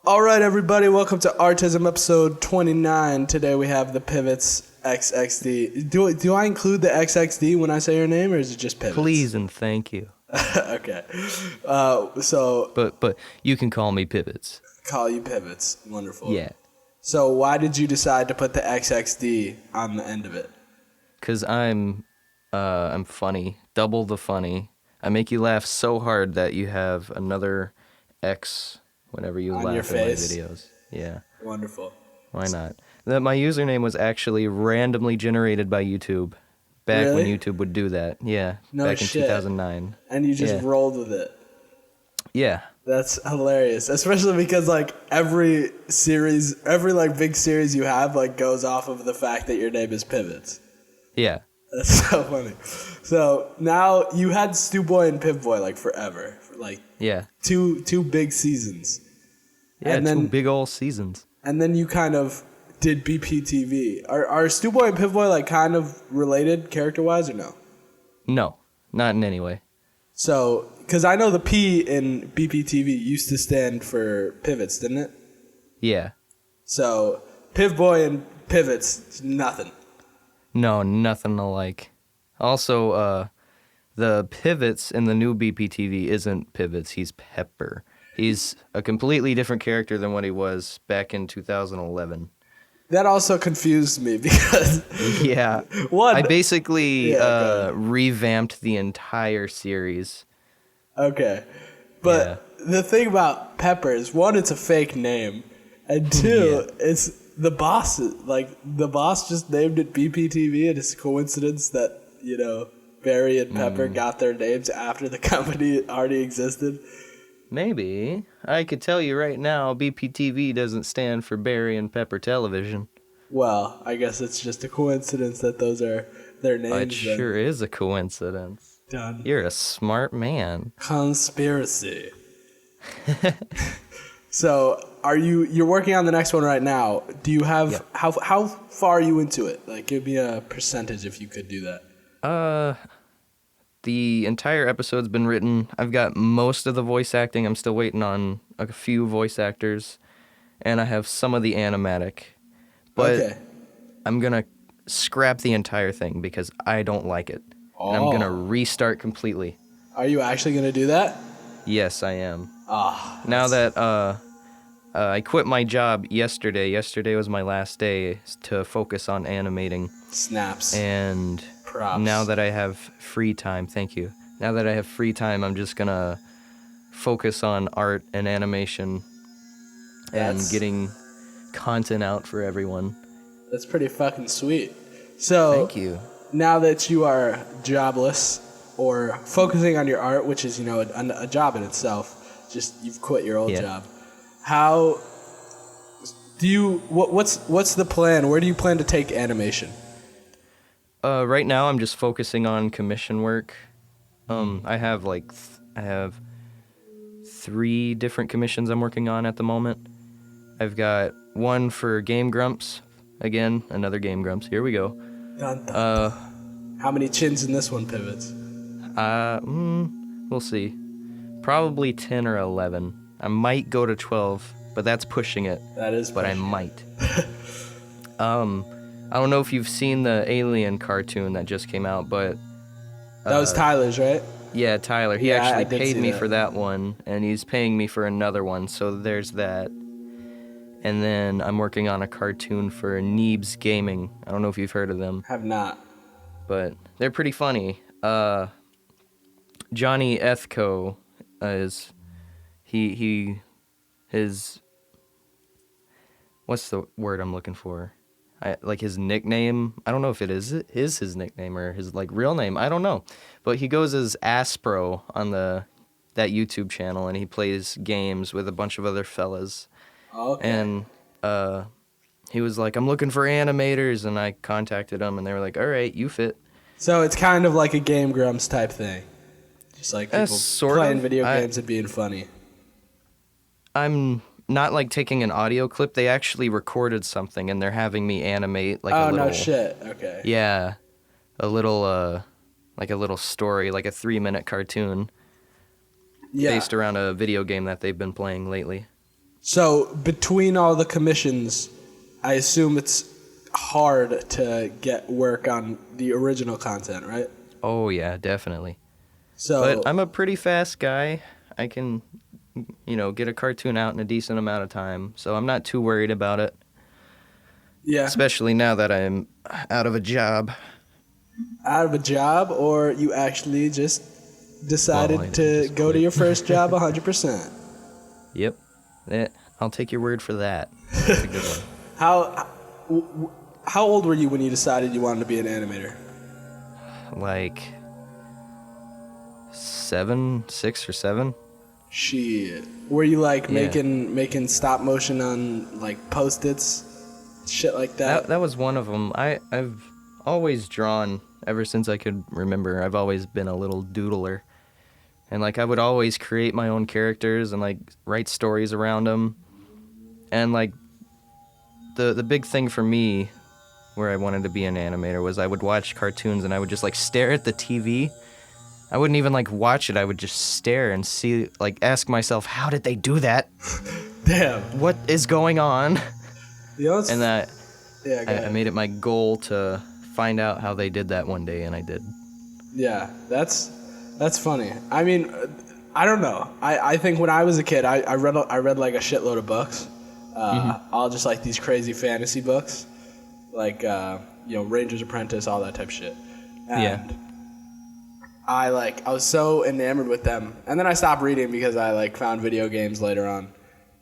All right, everybody, welcome to ARTiZM episode 29. Today we have the PivotsXXD. Do I include the XXD when I say your name, or is it just Pivots? Please and thank you. Okay. But you can call me Pivots. Call you Pivots. Wonderful. Yeah. So why did you decide to put the XXD on the end of it? 'Cause I'm funny, double the funny. I make you laugh so hard that you have another X whenever you On laugh your in my face? videos. Yeah. Wonderful. Why not? My username was actually randomly generated by YouTube. Back when Really? YouTube would do that. Yeah. No back in shit. 2009. And you just Yeah. rolled with it. Yeah. That's hilarious, especially because every big series you have goes off of the fact that your name is Pivots. Yeah. That's so funny. So now you had Stu Boy and Piv Boy forever, for Yeah. two big seasons. Yeah, And then- two big old seasons. And then you kind of did BPTV. Are Stu Boy and Piv Boy kind of related character wise or no? No, not in any way. So, because I know the P in BPTV used to stand for pivots, didn't it? Yeah. So Piv Boy and Pivots, nothing. No, nothing alike. Also, the Pivots in the new BPTV isn't Pivots, he's Pepper. He's a completely different character than what he was back in 2011. That also confused me because Yeah. one. I basically Yeah, go ahead. revamped the entire series. Okay, but the thing about Pepper is one, it's a fake name, and two, it's the boss. The boss just named it BPTV, and it's a coincidence that Barry and Pepper got their names after the company already existed. Maybe. I could tell you right now, BPTV doesn't stand for Barry and Pepper Television. Well, I guess it's just a coincidence that those are their names. It sure is a coincidence. Done. You're a smart man. Conspiracy. So, you're working on the next one right now. Do you have Yep. how far are you into it? Give me a percentage if you could do that. The entire episode's been written. I've got most of the voice acting. I'm still waiting on a few voice actors, and I have some of the animatic. But Okay. I'm gonna scrap the entire thing because I don't like it. And I'm gonna restart completely. Are you actually going to do that? Yes, I am. Ah. Now that I quit my job yesterday. Yesterday was my last day to focus on animating. Snaps. And Props. now that I have free time, thank you. Now that I have free time, I'm just gonna focus on art and animation and getting content out for everyone. That's pretty fucking sweet. So, Thank you. now that you are jobless or focusing on your art, which is, a job in itself, just you've quit your old Yeah. job. How do you what's the plan? Where do you plan to take animation? Right now, I'm just focusing on commission work. I have I have 3 different commissions I'm working on at the moment. I've got one for Game Grumps. Again, another Game Grumps. Here we go. Dun, dun. How many chins in this one, Pivots? We'll see. Probably 10 or 11. I might go to 12, but that's pushing it. That is But I pushing it. might. I don't know if you've seen the Alien cartoon that just came out, but That was Tyler's, right? yeah, Tyler. He Yeah, I actually did paid see me that. for that one, and he's paying me for another one, so there's that. And then I'm working on a cartoon for Neebs Gaming. I don't know if you've heard of them, Have not. but they're pretty funny. Johnny Ethco is his what's the word I'm looking for? His nickname. I don't know if it is his nickname or his real name. I don't know, but he goes as Aspro on that YouTube channel, and he plays games with a bunch of other fellas. Okay. And he was like, "I'm looking for animators," and I contacted him, and they were like, "All right, you fit." So it's kind of like a Game Grumps type thing. Just people sort playing of. video games and being funny. I'm not taking an audio clip. They actually recorded something, and they're having me animate a Oh, little. no shit. Okay. Yeah, a little story, like a 3-minute cartoon Yeah. based around a video game that they've been playing lately. So between all the commissions, I assume it's hard to get work on the original content, right? Oh yeah, definitely. So But I'm a pretty fast guy. I can, get a cartoon out in a decent amount of time, so I'm not too worried about it. yeah, Especially now that I'm out of a job. out of a job, or you actually just decided Well, I to just go to quit. your first job 100%. Yep. I'll take your word for that. That's a good one. How old were you when you decided you wanted to be an animator? Like 6 or 7. Shit. Were you like Yeah. making stop motion on like Post-its, shit like that? That was one of them. I've always drawn ever since I could remember. I've always been a little doodler. And like I would always create my own characters and like write stories around them. And like the big thing for me where I wanted to be an animator was I would watch cartoons and I would just like stare at the TV. I wouldn't even like watch it. I would just stare and see, like ask myself, how did they do that? Damn. What is going on? You know, And that yeah, go I ahead. made it my goal to find out how they did that one day, and I did. Yeah, that's funny. I mean, I don't know. I think when I was a kid, I read like a shitload of books. All just like these crazy fantasy books, like Ranger's Apprentice, all that type of shit. And Yeah. I was so enamored with them, and then I stopped reading because I like found video games later on.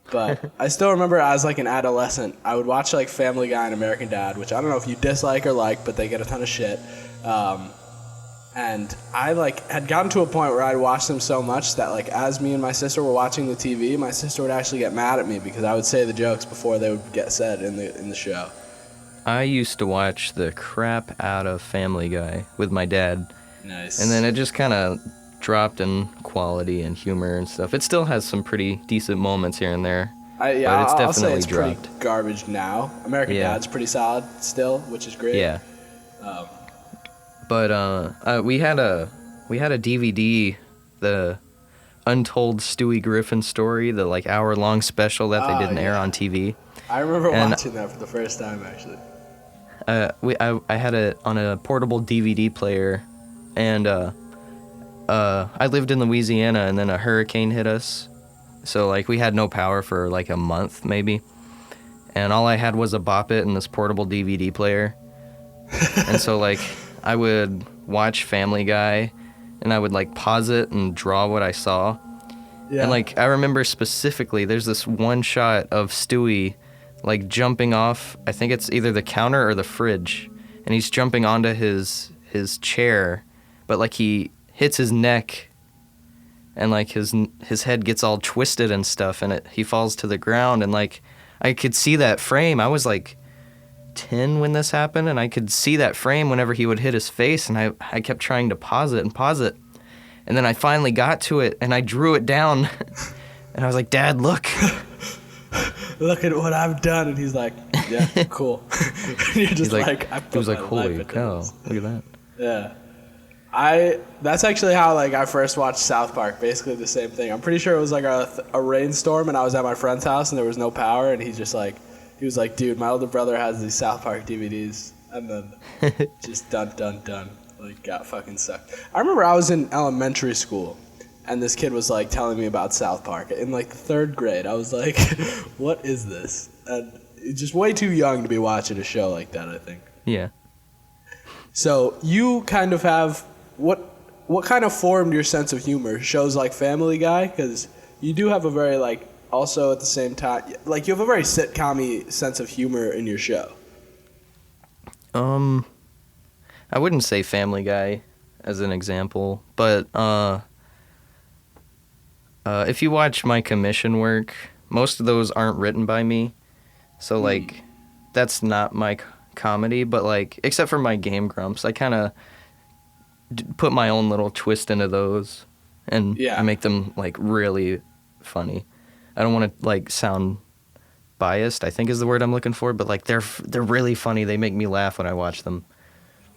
But I still remember as like an adolescent, I would watch like Family Guy and American Dad, which I don't know if you dislike or like, but they get a ton of shit. And I like had gotten to a point where I'd watch them so much that like as me and my sister were watching the TV, my sister would actually get mad at me because I would say the jokes before they would get said in the show. I used to watch the crap out of Family Guy with my dad, Nice. and then it just kind of dropped in quality and humor and stuff. It still has some pretty decent moments here and there, but it's I'll say definitely it's dropped. pretty garbage now. American Yeah. Dad's pretty solid still, which is great. Yeah. But we had a DVD, the Untold Stewie Griffin story, the like hour-long special that they didn't air on TV. I remember And- watching that for the first time actually. I had it on a portable DVD player, and I lived in Louisiana, and then a hurricane hit us, so like we had no power for like a month maybe, and all I had was a Bop It and this portable DVD player, and so like I would watch Family Guy, and I would like pause it and draw what I saw, Yeah. and like I remember specifically, there's this one shot of Stewie like jumping off, I think it's either the counter or the fridge, and he's jumping onto his chair, but like he hits his neck, and like his head gets all twisted and stuff, and he falls to the ground, and like I could see that frame. I was like 10 when this happened, and I could see that frame whenever he would hit his face, and I kept trying to pause it, and then I finally got to it, and I drew it down, and I was like, Dad, look. Look at what I've done, and he's like, yeah, cool. You're just He's like, I put he was like, my holy life into cow, this. look at that. Yeah. That's actually how like I first watched South Park. Basically the same thing. I'm pretty sure it was like a rainstorm, and I was at my friend's house, and there was no power, and he was like, dude, my older brother has these South Park DVDs, and then just done, like got fucking sucked. I remember I was in elementary school, and this kid was like telling me about South Park in like the 3rd grade. I was like, what is this? And just way too young to be watching a show like that, I think. Yeah. So you kind of have what kind of formed your sense of humor? Shows like Family Guy, because you do have a very like also at the same time like you have a very sitcom-y sense of humor in your show. I wouldn't say Family Guy as an example, but if you watch my commission work, most of those aren't written by me, so like that's not my comedy. But like except for my Game Grumps, I kind of put my own little twist into those, and I make them like really funny. I don't want to like sound biased, I think is the word I'm looking for, but like they're really funny. They make me laugh when I watch them.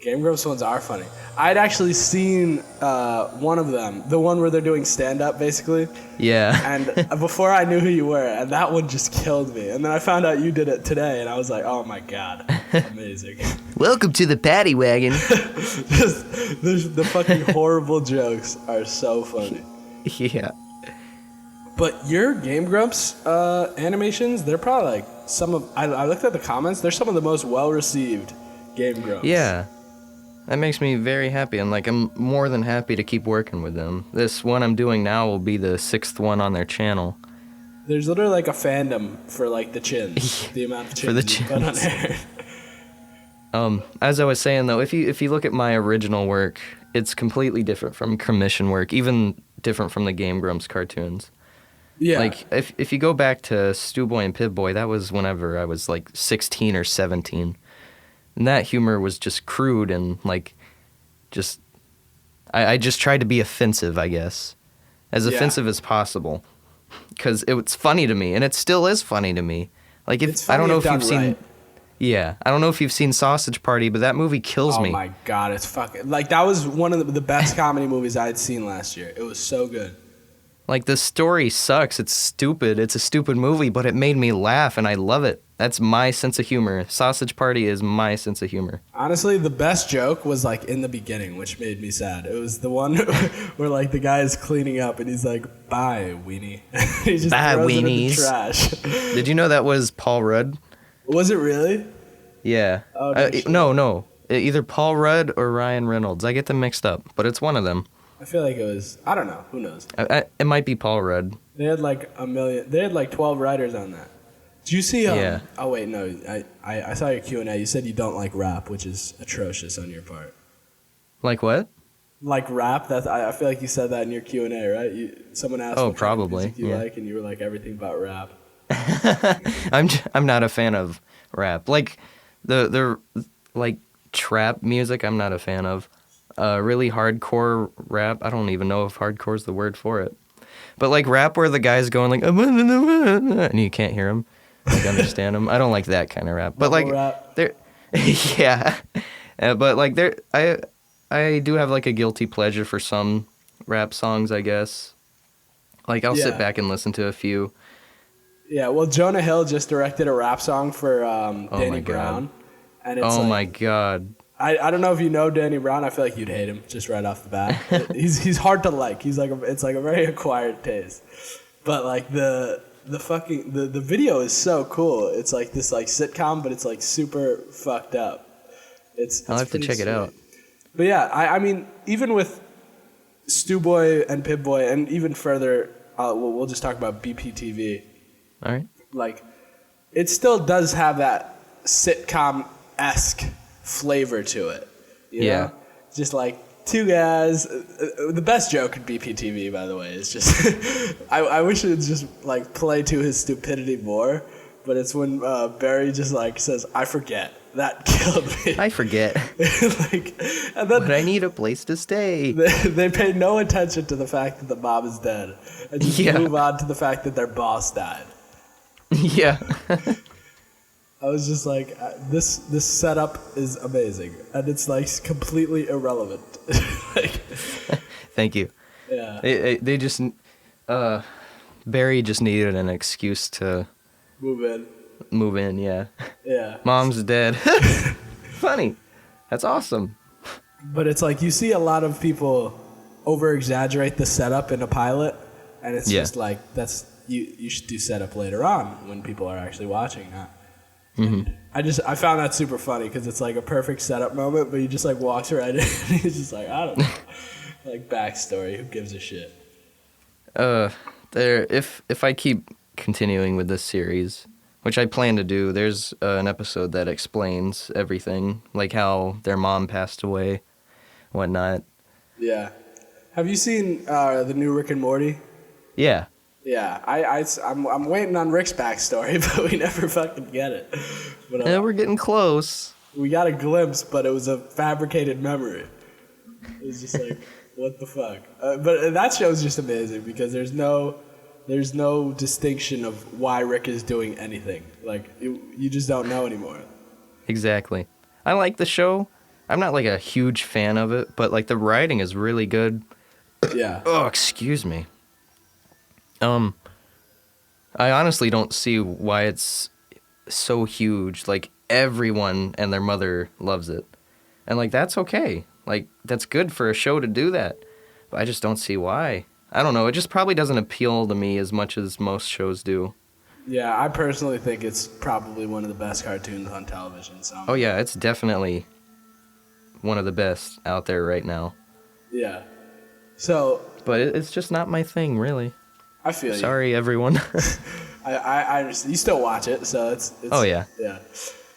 Game Grumps ones are funny. I'd actually seen one of them, the one where they're doing stand-up, basically. Yeah. And before I knew who you were, and that one just killed me. And then I found out you did it today, and I was like, oh my god, amazing. Welcome to the paddy wagon. The fucking horrible jokes are so funny. Yeah. But your Game Grumps animations, they're probably like some of... I looked at the comments, they're some of the most well-received Game Grumps. Yeah. That makes me very happy. And like, I'm more than happy to keep working with them. This one I'm doing now will be the 6th one on their channel. There's literally like a fandom for like the chins, the amount of chins for the you put on there. As I was saying though, if you look at my original work, it's completely different from commission work, even different from the Game Grumps cartoons. Yeah. Like if you go back to Stu Boy and Pib Boy, that was whenever I was like 16 or 17. And that humor was just crude and like just I just tried to be offensive, I guess. As offensive as possible. Because it's funny to me, and it still is funny to me. Like if I don't know if you've seen right. Yeah, I don't know if you've seen Sausage Party, but that movie kills me. Oh my god, it's fucking... Like, that was one of the best comedy movies I had seen last year. It was so good. Like, the story sucks. It's stupid. It's a stupid movie, but it made me laugh, and I love it. That's my sense of humor. Sausage Party is my sense of humor. Honestly, the best joke was, like, in the beginning, which made me sad. It was the one where, like, the guy is cleaning up, and he's like, bye, weenie. He just Bye, throws weenies. it in the trash. Did you know that was Paul Rudd? Was it really? Yeah. Oh, no. Either Paul Rudd or Ryan Reynolds. I get them mixed up, but it's one of them. I feel like it was... I don't know. Who knows? It might be Paul Rudd. They had, like, a million... They had, like, 12 writers on that. Did you see... Yeah. Oh, wait, no. I saw your Q&A. You said you don't like rap, which is atrocious on your part. Like what? Like rap? I feel like you said that in your Q&A, right? Someone asked what probably. kind of music you like, and you were like, everything but rap. I'm not a fan of rap. Like the like trap music, I'm not a fan of. Really hardcore rap, I don't even know if hardcore is the word for it. But like rap where the guy's going like and you can't hear him, like understand him. I don't like that kind of rap. But like there, yeah. But like there, I do have like a guilty pleasure for some rap songs, I guess. Like I'll sit back and listen to a few. Yeah, well, Jonah Hill just directed a rap song for Danny Brown. And it's my God. I don't know if you know Danny Brown. I feel like you'd hate him just right off the bat. He's hard to like. It's like a very acquired taste. But like the video is so cool. It's like this like sitcom, but it's like super fucked up. I'll have to check it out. But yeah, I mean, even with Stu Boy and Pib Boy, and even further, we'll just talk about BPTV. All right. Like, it still does have that sitcom-esque flavor to it. You know? Just like two guys. The best joke in BPTV, by the way, is just... I wish it would just like play to his stupidity more, but it's when Barry just like says, I forget. That killed me. I forget. And then but I need a place to stay. They pay no attention to the fact that the mom is dead, and just move on to the fact that their boss died. Yeah. I was just like, this setup is amazing, and it's like completely irrelevant. Thank you. Yeah. They just Barry just needed an excuse to move in. Yeah. Yeah. Mom's dead. Funny. That's awesome. But it's like you see a lot of people over exaggerate the setup in a pilot, and it's just like you should do setup later on when people are actually watching. I found that super funny because it's like a perfect setup moment, but he just like walks right in and he's just like, I don't know. Like backstory, who gives a shit? If I keep continuing with this series, which I plan to do, there's an episode that explains everything, like how their mom passed away, whatnot. Yeah. Have you seen the new Rick and Morty? Yeah. Yeah, I'm waiting on Rick's backstory, but we never fucking get it. But, we're getting close. We got a glimpse, but it was a fabricated memory. It was just like, what the fuck? But that show's just amazing because there's no distinction of why Rick is doing anything. Like you just don't know anymore. Exactly. I like the show. I'm not like a huge fan of it, but like the writing is really good. Yeah. Oh, excuse me. I honestly don't see why it's so huge. Like everyone and their mother loves it. And like that's okay. Like that's good for a show to do that. But I just don't see why. I don't know. It just probably doesn't appeal to me as much as most shows do. Yeah, I personally think it's probably one of the best cartoons on television. So. Oh yeah, it's definitely one of the best out there right now. Yeah. So. But it's just not my thing, really. I feel you. Sorry, everyone. I understand. You still watch it, so it's oh yeah. Yeah.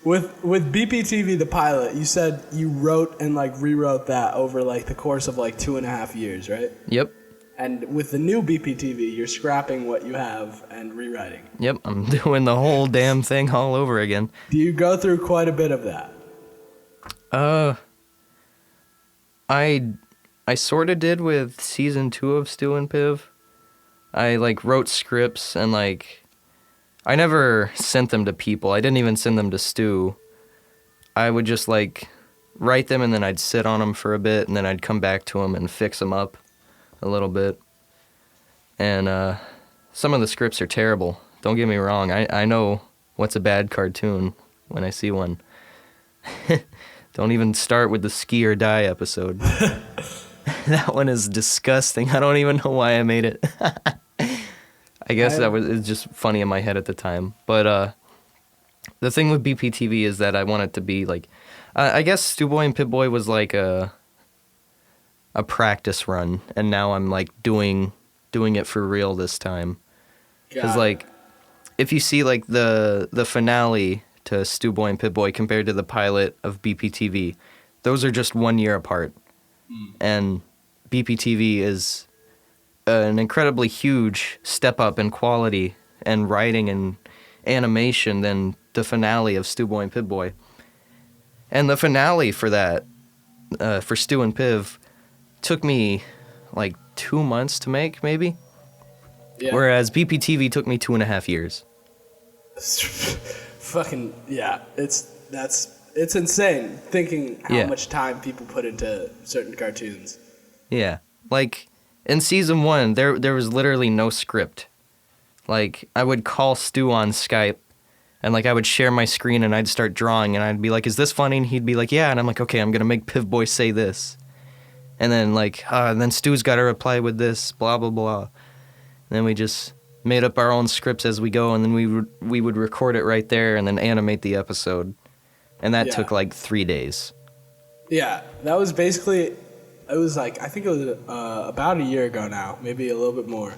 With BPTV, the pilot, you said you wrote and like rewrote that over like the course of like 2.5 years, right? Yep. And with the new BPTV, you're scrapping what you have and rewriting. Yep, I'm doing the whole damn thing all over again. Do you go through quite a bit of that? I sort of did with season 2 of Stu and Piv. I like wrote scripts and like I never sent them to people. I didn't even send them to Stu. I would just like write them and then I'd sit on them for a bit and then I'd come back to them and fix them up a little bit. And some of the scripts are terrible. Don't get me wrong. I know what's a bad cartoon when I see one. Don't even start with the Ski or Die episode. That one is disgusting. I don't even know why I made it. I guess it's just funny in my head at the time. But the thing with BPTV is that I want it to be like, I guess Stu Boy and Pip Boy was like a practice run, and now I'm like doing it for real this time. Because like, if you see like the finale to Stu Boy and Pip Boy compared to the pilot of BPTV, those are just 1 year apart. And BPTV is an incredibly huge step up in quality and writing and animation than the finale of Stu Boy and Pip Boy. And the finale for that, for Stu and Piv, took me like 2 months to make, maybe. Yeah. Whereas BPTV took me 2.5 years. Fucking yeah, it's insane thinking how much time people put into certain cartoons. Yeah, like in season 1, there was literally no script. Like I would call Stu on Skype, and like I would share my screen and I'd start drawing and I'd be like, "Is this funny?" And he'd be like, "Yeah," and I'm like, "Okay, I'm gonna make Piv Boy say this," and then like, and then Stu's got to reply with this, blah blah blah. And then we just made up our own scripts as we go, and then we would record it right there and then animate the episode. And that took like 3 days. Yeah, that was basically, it was like, I think it was about a year ago now, maybe a little bit more.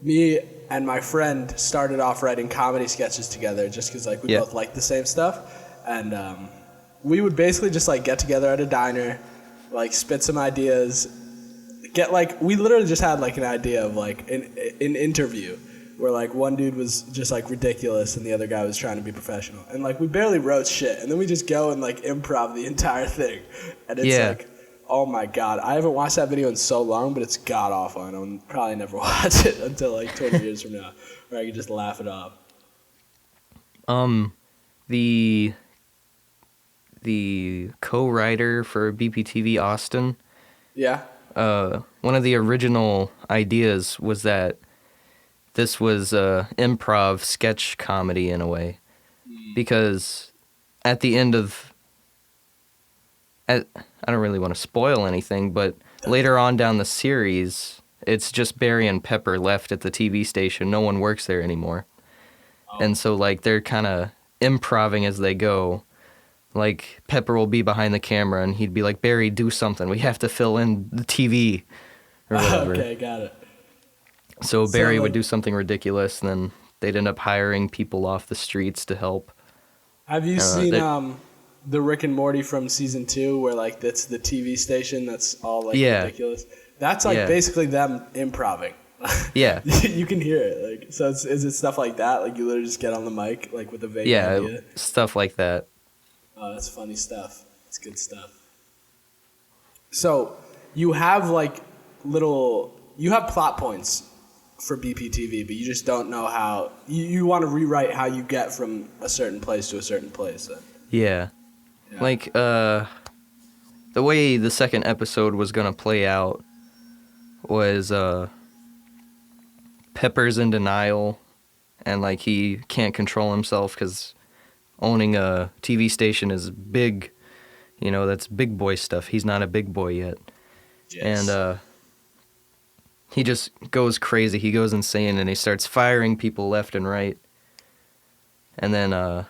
Me and my friend started off writing comedy sketches together just because like we both liked the same stuff. And we would basically just like get together at a diner, like spit some ideas, we literally just had like an idea of like an interview where like one dude was just like ridiculous and the other guy was trying to be professional, and like we barely wrote shit, and then we just go and like improv the entire thing, and it's like, oh my god, I haven't watched that video in so long, but it's god awful, and I'll probably never watch it until like 20 years from now, where I can just laugh it off. The co-writer for BPTV, Austin. Yeah. One of the original ideas was that this was improv sketch comedy in a way, because at the end of, I don't really want to spoil anything, but later on down the series, it's just Barry and Pepper left at the TV station. No one works there anymore. Oh. And so like they're kind of improving as they go. Like Pepper will be behind the camera and he'd be like, "Barry, do something. We have to fill in the TV," or whatever. Okay, got it. So Barry would do something ridiculous, and then they'd end up hiring people off the streets to help. Have you seen the Rick and Morty from season 2, where like that's the TV station that's all like ridiculous? That's like basically them improving. Yeah. You can hear it. Like, so is it stuff like that? Like you literally just get on the mic like with a vague idea? Yeah, stuff like that. Oh, that's funny stuff. That's good stuff. So you have like you have plot points for BPTV, but you just don't know how you want to rewrite how you get from a certain place to a certain place. Yeah. Like the way the second episode was gonna play out was Pepper's in denial, and like he can't control himself because owning a TV station is big. You know, that's big boy stuff. He's not a big boy yet. Yes. And he just goes crazy. He goes insane, and he starts firing people left and right. And then, God,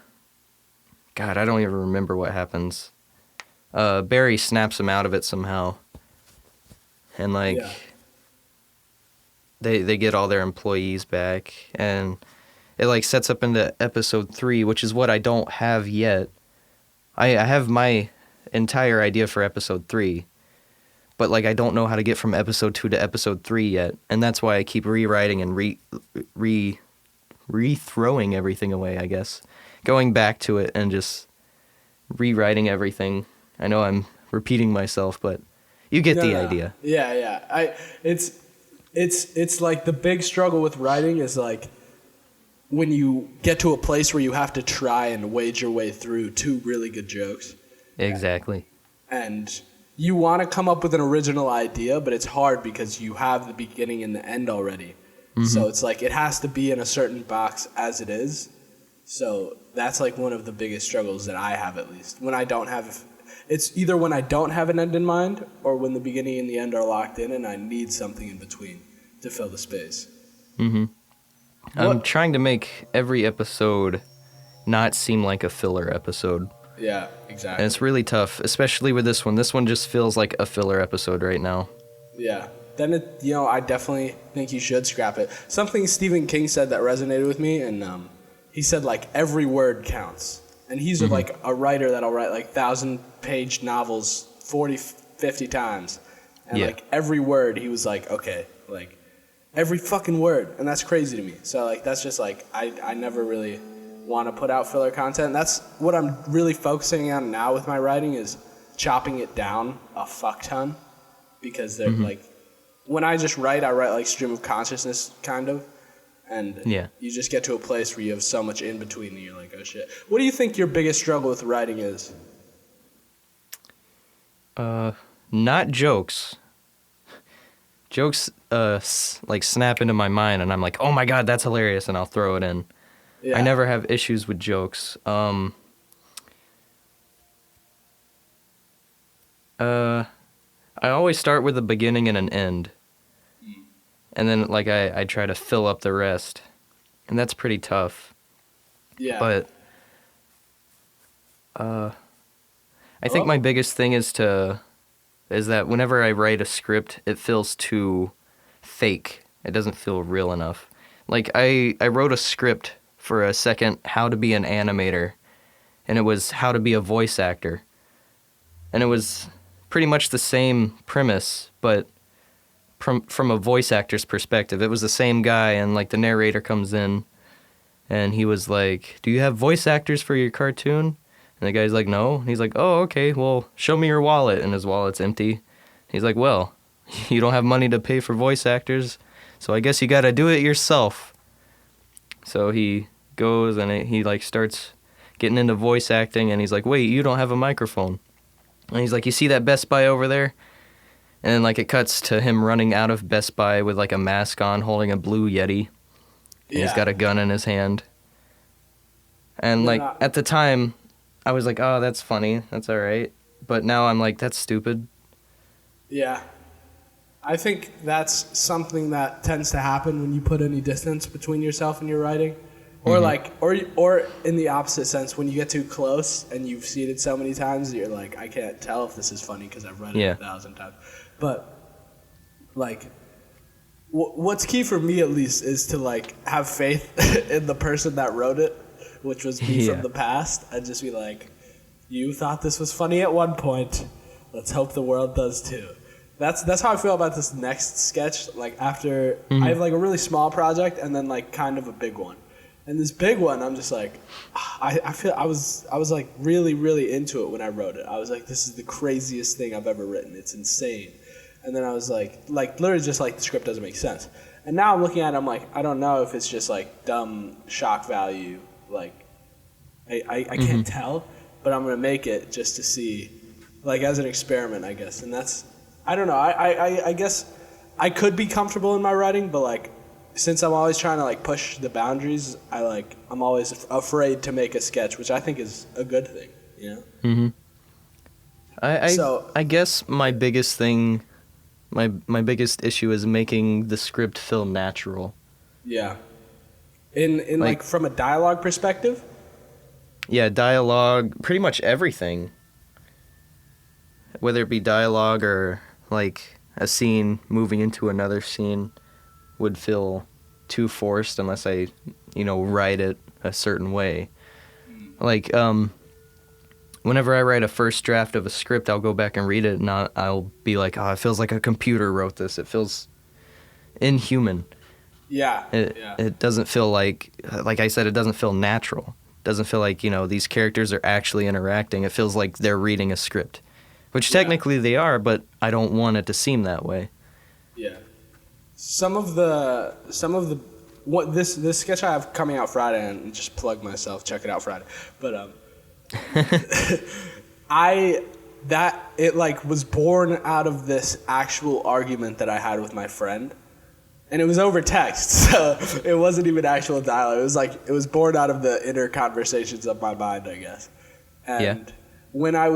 I don't even remember what happens. Barry snaps him out of it somehow. And, like, they get all their employees back. And it, like, sets up into episode 3, which is what I don't have yet. I have my entire idea for episode 3, but like I don't know how to get from episode 2 to episode 3 yet, and that's why I keep rewriting and re-throwing everything away, I guess. Going back to it and just rewriting everything. I know I'm repeating myself, but you get the idea. Yeah. It's like the big struggle with writing is like when you get to a place where you have to try and wade your way through 2 really good jokes. Exactly. And you want to come up with an original idea, but it's hard because you have the beginning and the end already. Mm-hmm. So it's like it has to be in a certain box as it is. So that's like one of the biggest struggles that I have, at least. When I don't have... It's either when I don't have an end in mind or when the beginning and the end are locked in and I need something in between to fill the space. Mm-hmm. I'm trying to make every episode not seem like a filler episode. Yeah, exactly. And it's really tough, especially with this one. This one just feels like a filler episode right now. Yeah. Then, I definitely think you should scrap it. Something Stephen King said that resonated with me, and he said, like, every word counts. And he's like a writer that'll write, like, 1,000-page novels 40, 50 times. And, like, every word, he was like, okay, like, every fucking word. And that's crazy to me. So, like, that's just, like, I never really want to put out filler content. That's what I'm really focusing on now with my writing is chopping it down a fuck ton, because they're like when I just write, I write like stream of consciousness kind of, and you just get to a place where you have so much in between and you're like, oh shit. What do you think your biggest struggle with writing is? Not jokes. Jokes like snap into my mind and I'm like, oh my god, that's hilarious, and I'll throw it in. I never have issues with jokes. I always start with a beginning and an end. And then, like, I try to fill up the rest. And that's pretty tough. Yeah. But I think my biggest thing is that whenever I write a script, it feels too fake. It doesn't feel real enough. Like, I wrote a script for a second, how to be an animator, and it was how to be a voice actor. And it was pretty much the same premise, but from a voice actor's perspective. It was the same guy, and like the narrator comes in, and he was like, do you have voice actors for your cartoon? And the guy's like, no. And he's like, oh, okay, well, show me your wallet. And his wallet's empty. He's like, well, you don't have money to pay for voice actors, so I guess you gotta do it yourself. So he goes and he like starts getting into voice acting, and he's like, wait, you don't have a microphone. And he's like, you see that Best Buy over there? And then like it cuts to him running out of Best Buy with like a mask on, holding a blue Yeti. And he's got a gun in his hand. And like at the time, I was like, oh, that's funny, that's all right. But now I'm like, that's stupid. Yeah. I think that's something that tends to happen when you put any distance between yourself and your writing. Or like, or in the opposite sense, when you get too close and you've seen it so many times that you're like, I can't tell if this is funny because I've read it 1,000 times. But like, what's key for me at least is to like have faith in the person that wrote it, which was me from the past, and just be like, you thought this was funny at one point. Let's hope the world does too. That's how I feel about this next sketch. Like after I have like a really small project and then like kind of a big one. And this big one, I'm just like, I feel I was like really, really into it when I wrote it. I was like, this is the craziest thing I've ever written. It's insane. And then I was like literally just like the script doesn't make sense. And now I'm looking at it, I'm like, I don't know if it's just like dumb shock value. Like I can't tell, but I'm gonna make it just to see like as an experiment, I guess. And that's, I don't know. I guess I could be comfortable in my writing, but like since I'm always trying to like push the boundaries, I'm always afraid to make a sketch, which I think is a good thing, you know? Mm-hmm. I guess my biggest thing, my biggest issue is making the script feel natural. Yeah. In like from a dialogue perspective? Yeah, dialogue, pretty much everything. Whether it be dialogue or like a scene moving into another scene would feel too forced unless I, write it a certain way. Like, whenever I write a first draft of a script, I'll go back and read it, and I'll be like, oh, it feels like a computer wrote this. It feels inhuman. Yeah. It doesn't feel like I said, it doesn't feel natural. It doesn't feel like, these characters are actually interacting. It feels like they're reading a script, which technically they are, but I don't want it to seem that way. Yeah. Some of the what this sketch I have coming out Friday, and just plug myself, check it out Friday. But it like was born out of this actual argument that I had with my friend. And it was over text, so it wasn't even actual dialogue. It was born out of the inner conversations of my mind, I guess. And when I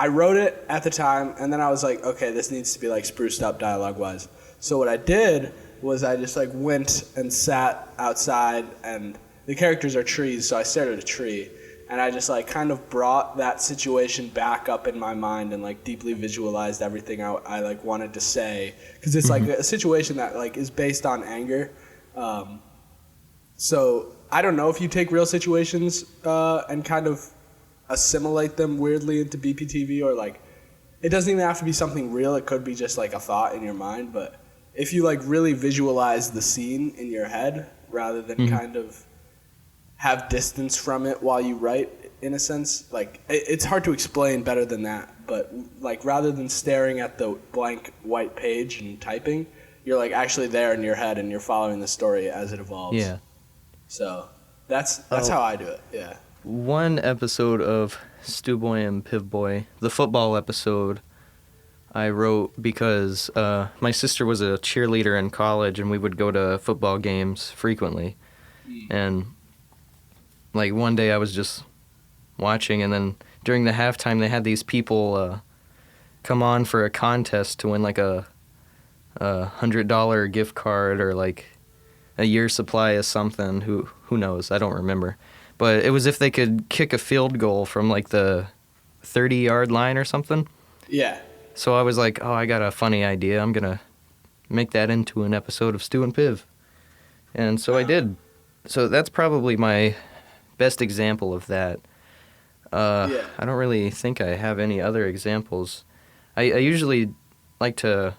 wrote it at the time, and then I was like, okay, this needs to be like spruced up dialogue-wise. So what I did was I just like went and sat outside, and the characters are trees, so I stared at a tree. And I just like kind of brought that situation back up in my mind and like deeply visualized everything I like wanted to say, because it's like a situation that like is based on anger. So I don't know if you take real situations and kind of assimilate them weirdly into BPTV, or like it doesn't even have to be something real. It could be just like a thought in your mind. But if you like really visualize the scene in your head rather than kind of have distance from it while you write, in a sense, like it's hard to explain better than that, but like rather than staring at the blank white page and typing, you're like actually there in your head and you're following the story as it evolves. Yeah. So that's how I do it. Yeah. One episode of Stu Boy and Piv Boy, the football episode, I wrote because my sister was a cheerleader in college, and we would go to football games frequently. And like one day I was just watching, and then during the halftime they had these people come on for a contest to win like a $100 gift card or like a year's supply of something. Who knows? I don't remember. But it was if they could kick a field goal from like the 30-yard line or something. Yeah. So I was like, oh, I got a funny idea. I'm going to make that into an episode of Stu and Piv. And so I did. So that's probably my best example of that. I don't really think I have any other examples. I usually like to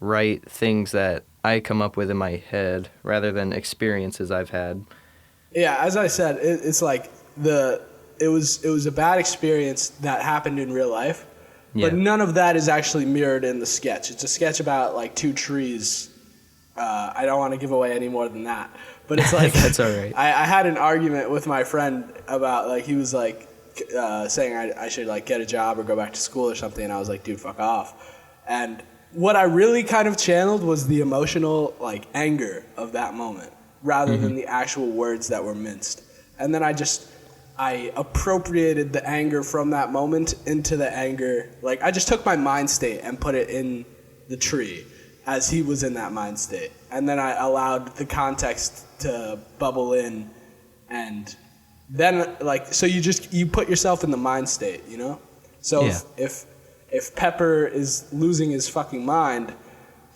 write things that I come up with in my head rather than experiences I've had. Yeah, as I said, it's like it was a bad experience that happened in real life, but none of that is actually mirrored in the sketch. It's a sketch about like two trees. I don't want to give away any more than that. But it's like that's all right. I had an argument with my friend about like he was like saying I should like get a job or go back to school or something, and I was like, dude, fuck off. And what I really kind of channeled was the emotional like anger of that moment rather than the actual words that were minced. And then I appropriated the anger from that moment into the anger. Like I just took my mind state and put it in the tree as he was in that mind state. And then I allowed the context to bubble in, and then like so you put yourself in the mind state, you know? So if Pepper is losing his fucking mind,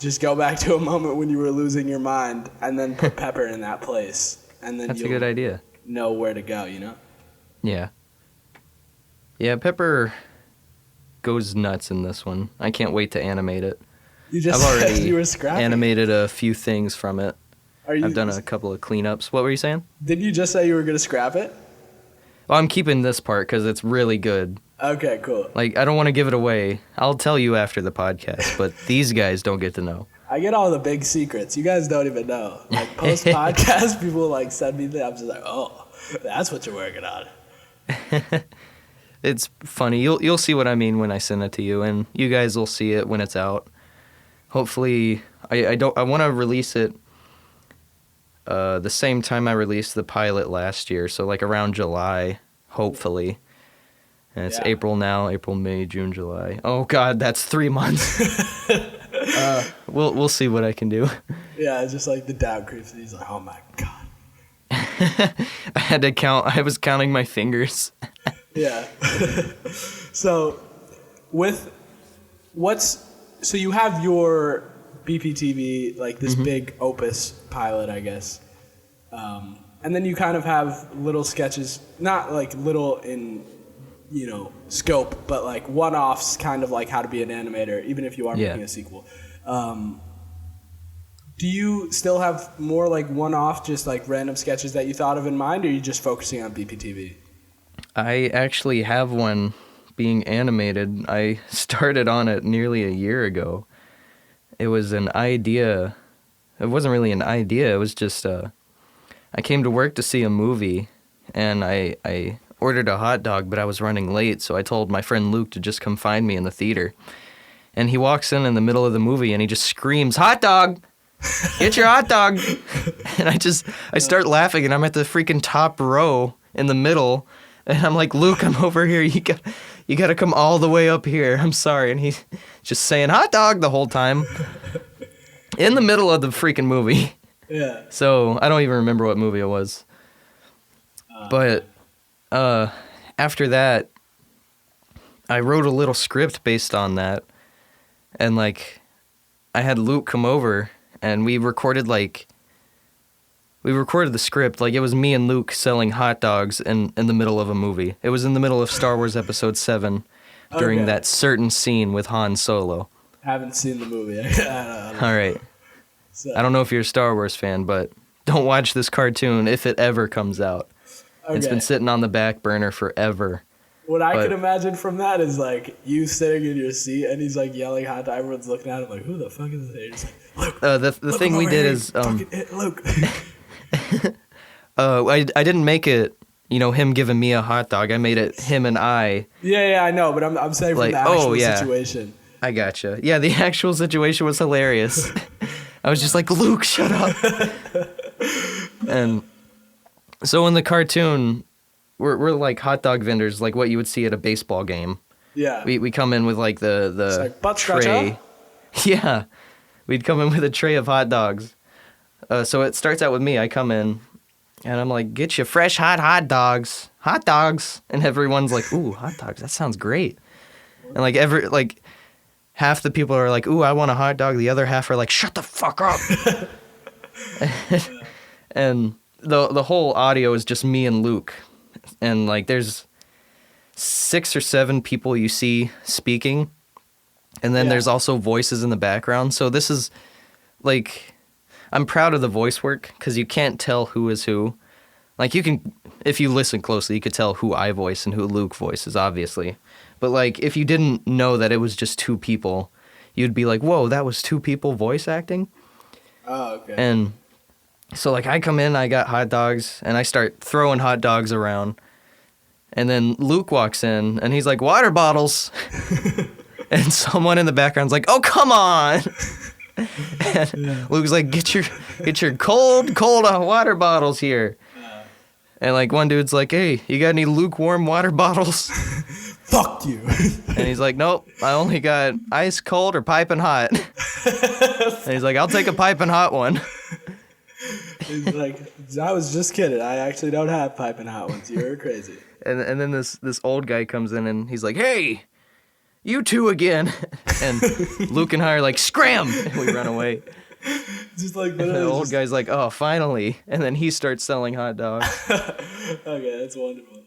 just go back to a moment when you were losing your mind and then put Pepper in that place. And then that's a good idea. Know where to go, you know? Yeah. Yeah, Pepper goes nuts in this one. I can't wait to animate it. I've already you were scrapping. Animated a few things from it. I've done a couple of cleanups. What were you saying? Didn't you just say you were going to scrap it? Well, I'm keeping this part because it's really good. Okay, cool. Like, I don't want to give it away. I'll tell you after the podcast, but these guys don't get to know. I get all the big secrets. You guys don't even know. Like, post-podcast, people, like, send me that. I'm just like, oh, that's what you're working on. It's funny. You'll see what I mean when I send it to you, and you guys will see it when it's out. Hopefully, I want to release it the same time I released the pilot last year, so like around July, hopefully. And it's April now, April, May, June, July. Oh God, that's 3 months. We'll see what I can do. Yeah, it's just like the doubt creeps. He's like, oh my God. I had to count. I was counting my fingers. Yeah. So so you have your BPTV, like this big opus pilot, I guess. And then you kind of have little sketches, not like little in, scope, but like one-offs, kind of like how to be an animator, even if you are making a sequel. Do you still have more like one-off, just like random sketches that you thought of in mind, or are you just focusing on BPTV? I actually have one being animated. I started on it nearly a year ago. It was an idea. It wasn't really an idea. It was just I came to work to see a movie, and I ordered a hot dog, but I was running late, so I told my friend Luke to just come find me in the theater. And he walks in the middle of the movie, and he just screams, "Hot dog! Get your hot dog!" And I start laughing, and I'm at the freaking top row in the middle, and I'm like, "Luke, I'm over here. You got to come all the way up here. I'm sorry." And he's just saying "hot dog" the whole time in the middle of the freaking movie. Yeah. So I don't even remember what movie it was. But after that, I wrote a little script based on that, and like I had Luke come over, and we recorded the script. Like, it was me and Luke selling hot dogs in the middle of a movie. It was in the middle of Star Wars Episode 7 during that certain scene with Han Solo. Haven't seen the movie. All right. So. I don't know if you're a Star Wars fan, but don't watch this cartoon if it ever comes out. Okay. It's been sitting on the back burner forever. What I can imagine from that is like you sitting in your seat and he's like yelling hot dog. Everyone's looking at him like, who the fuck is this? Like, Luke, the thing we did is Luke. I didn't make it, him giving me a hot dog. I made it him and I. Yeah, I know, but I'm saying from the actual situation. I gotcha. Yeah, the actual situation was hilarious. I was just like, Luke, shut up. And so in the cartoon, we're like hot dog vendors, like what you would see at a baseball game. Yeah. We come in with like the tray. Yeah. We'd come in with a tray of hot dogs. So it starts out with me. I come in, and I'm like, "Get you fresh hot dogs, hot dogs," and everyone's like, "Ooh, hot dogs, that sounds great." And half the people are like, "Ooh, I want a hot dog." The other half are like, "Shut the fuck up." And the whole audio is just me and Luke, and like there's 6 or 7 people you see speaking, and then there's also voices in the background. So this is like, I'm proud of the voice work because you can't tell who is who. Like, you can, if you listen closely, you could tell who I voice and who Luke voices, obviously. But like, if you didn't know that it was just 2 people, you'd be like, "Whoa, that was 2 people voice acting?" Oh, okay. And so like I come in, I got hot dogs, and I start throwing hot dogs around. And then Luke walks in, and he's like, "Water bottles." And someone in the background's like, "Oh, come on." And Luke's like, get your cold water bottles here. And like one dude's like, "Hey, you got any lukewarm water bottles?" Fuck you. And he's like, "Nope, I only got ice cold or piping hot." And he's like, "I'll take a piping hot one." He's like, "I was just kidding. I actually don't have piping hot ones. You're crazy." And then this old guy comes in, and he's like, "Hey, you 2 again." And Luke and I are like, "Scram!" And we run away. Just like, and the old guy's like, "Oh, finally." And then he starts selling hot dogs. Okay, that's wonderful.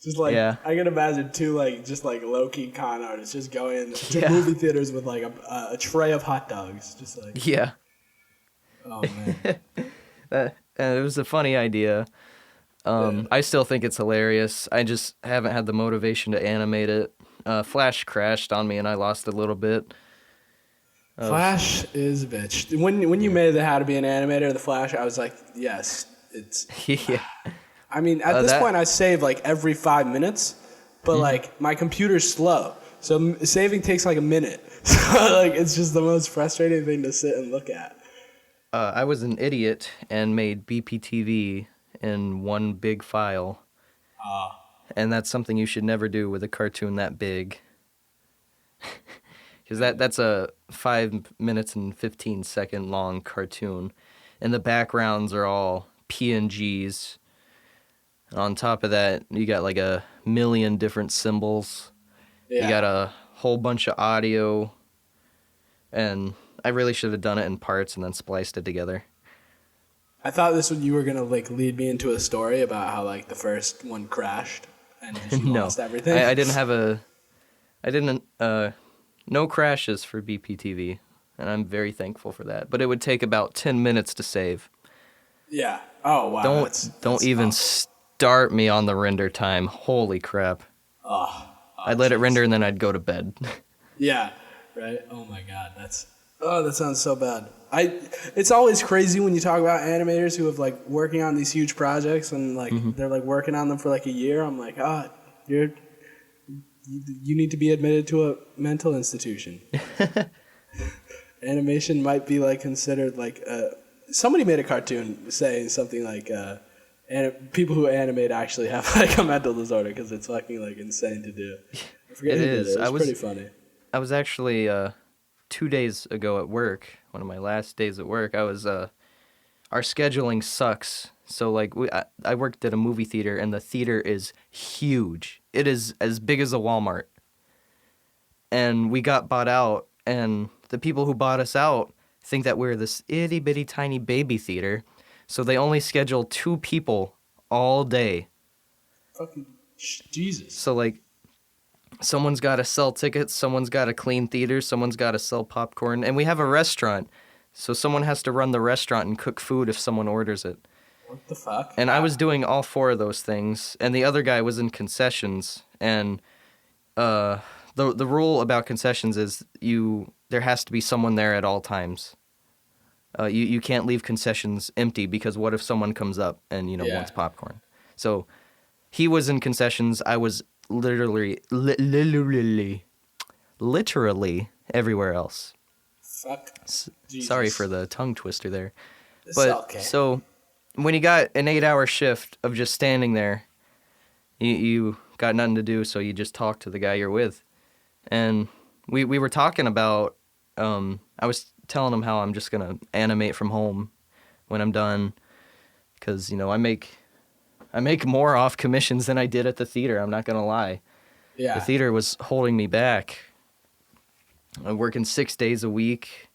Just like, I can imagine 2 like just like low-key con artists just going to movie theaters with like a tray of hot dogs. Just like, yeah. Oh man. And it was a funny idea. I still think it's hilarious. I just haven't had the motivation to animate it. Flash crashed on me, and I lost a little bit. Flash is a bitch. When you made the How to Be an Animator, the Flash, I was like, yes, it's. Yeah. I mean, at this point, I save like every 5 minutes, but like my computer's slow, so saving takes like a minute. So like it's just the most frustrating thing to sit and look at. I was an idiot and made BPTV in one big file. And that's something you should never do with a cartoon that big. Because that's a 5 minutes and 15-second long cartoon. And the backgrounds are all PNGs. On top of that, you got like a million different symbols. Yeah. You got a whole bunch of audio. And I really should have done it in parts and then spliced it together. I thought you were gonna like lead me into a story about how like the first one crashed and you No, lost everything. I didn't have no crashes for BPTV, and I'm very thankful for that. But it would take about 10 minutes to save. Yeah. Oh wow. Don't even start me on the render time. Holy crap. I'd let it render and then I'd go to bed. Yeah. Right. Oh my God. That sounds so bad. It's always crazy when you talk about animators who have like working on these huge projects and like they're like working on them for like a year. I'm like, you need to be admitted to a mental institution. Animation might be like considered like somebody made a cartoon saying something like people who animate actually have like a mental disorder because it's fucking like insane to do. I forget who did it. It was pretty funny. I was actually 2 days ago at work, one of my last days at work. I was our scheduling sucks. So like I worked at a movie theater and the theater is huge. It is as big as a Walmart. And we got bought out, and the people who bought us out think that we're this itty bitty tiny baby theater. So they only schedule 2 people all day. Fucking Jesus. So like someone's got to sell tickets, someone's got to clean theaters, someone's got to sell popcorn, and we have a restaurant. So someone has to run the restaurant and cook food if someone orders it. What the fuck? And I was doing all 4 of those things, and the other guy was in concessions. And the rule about concessions is there has to be someone there at all times. You can't leave concessions empty because what if someone comes up and wants popcorn? So he was in concessions. I was literally everywhere else. Fuck. Sorry for the tongue twister there. It's okay. So when you got an 8-hour shift of just standing there, you got nothing to do, so you just talk to the guy you're with. And we were talking about, I was telling him how I'm just going to animate from home when I'm done. Because, I make more off commissions than I did at the theater, I'm not going to lie. Yeah. The theater was holding me back. I'm working 6 days a week.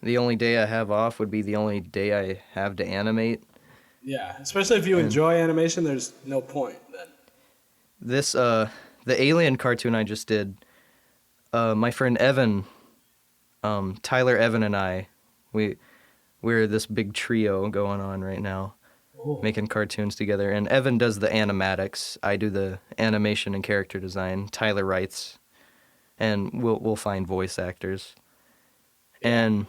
The only day I have off would be the only day I have to animate. Yeah, especially if you enjoy animation, there's no point then. This, the Alien cartoon I just did, my friend Evan, Tyler, Evan, and I, we're this big trio going on right now, making cartoons together. And Evan does the animatics. I do the animation and character design. Tyler writes, and we'll find voice actors. And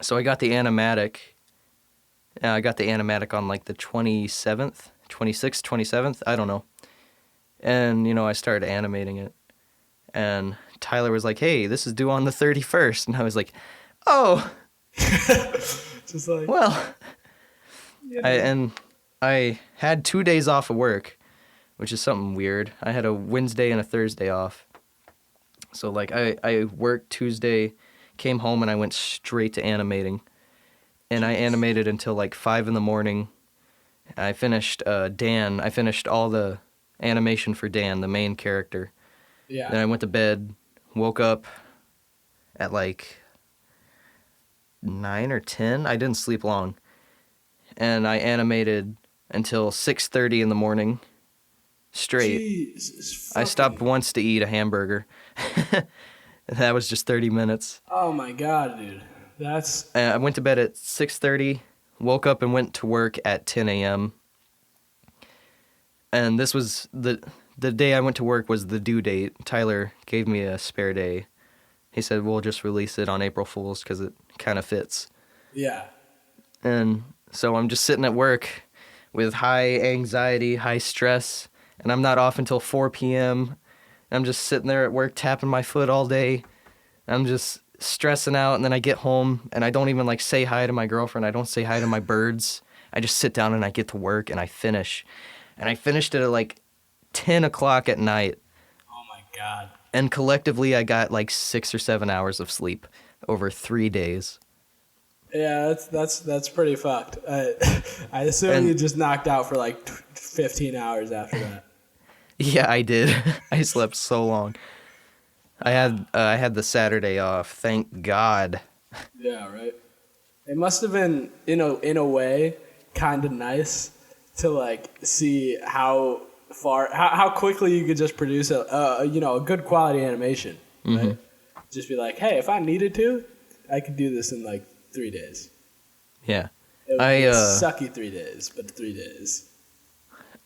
so I got the animatic. I got the animatic on like the 26th, 27th, I don't know. And, I started animating it. And Tyler was like, hey, this is due on the 31st. And I was like, oh. Just like, well. Yeah. I had 2 days off of work, which is something weird. I had a Wednesday and a Thursday off. So, like, I worked Tuesday, came home, and I went straight to animating. And I animated until, like, 5 in the morning. I finished Dan. I finished all the animation for Dan, the main character. Yeah. Then I went to bed, woke up at, like, 9 or 10. I didn't sleep long. And I animated until 6:30 in the morning, straight. Jesus, I stopped once to eat a hamburger. That was just 30 minutes. Oh my God, dude. I went to bed at 6:30, woke up and went to work at 10 a.m. And this was the day I went to work was the due date. Tyler gave me a spare day. He said, we'll just release it on April Fool's because it kind of fits. Yeah. And so I'm just sitting at work with high anxiety, high stress, and I'm not off until 4 p.m. I'm just sitting there at work tapping my foot all day. I'm just stressing out, and then I get home, and I don't even, like, say hi to my girlfriend. I don't say hi to my birds. I just sit down, and I get to work, and I finish. And I finished it at, like, 10 o'clock at night. Oh, my God. And collectively, I got, like, 6 or 7 hours of sleep over 3 days. Yeah, that's pretty fucked. I assume you just knocked out for, like, 15 hours after that. Yeah, I did. I slept so long. I had the Saturday off. Thank God. Yeah, right. It must have been, in a way, kind of nice to like see how quickly you could just produce a good quality animation. Right? Mm-hmm. Just be like, hey, if I needed to, I could do this in like 3 days. Yeah, It would be a sucky 3 days, but 3 days.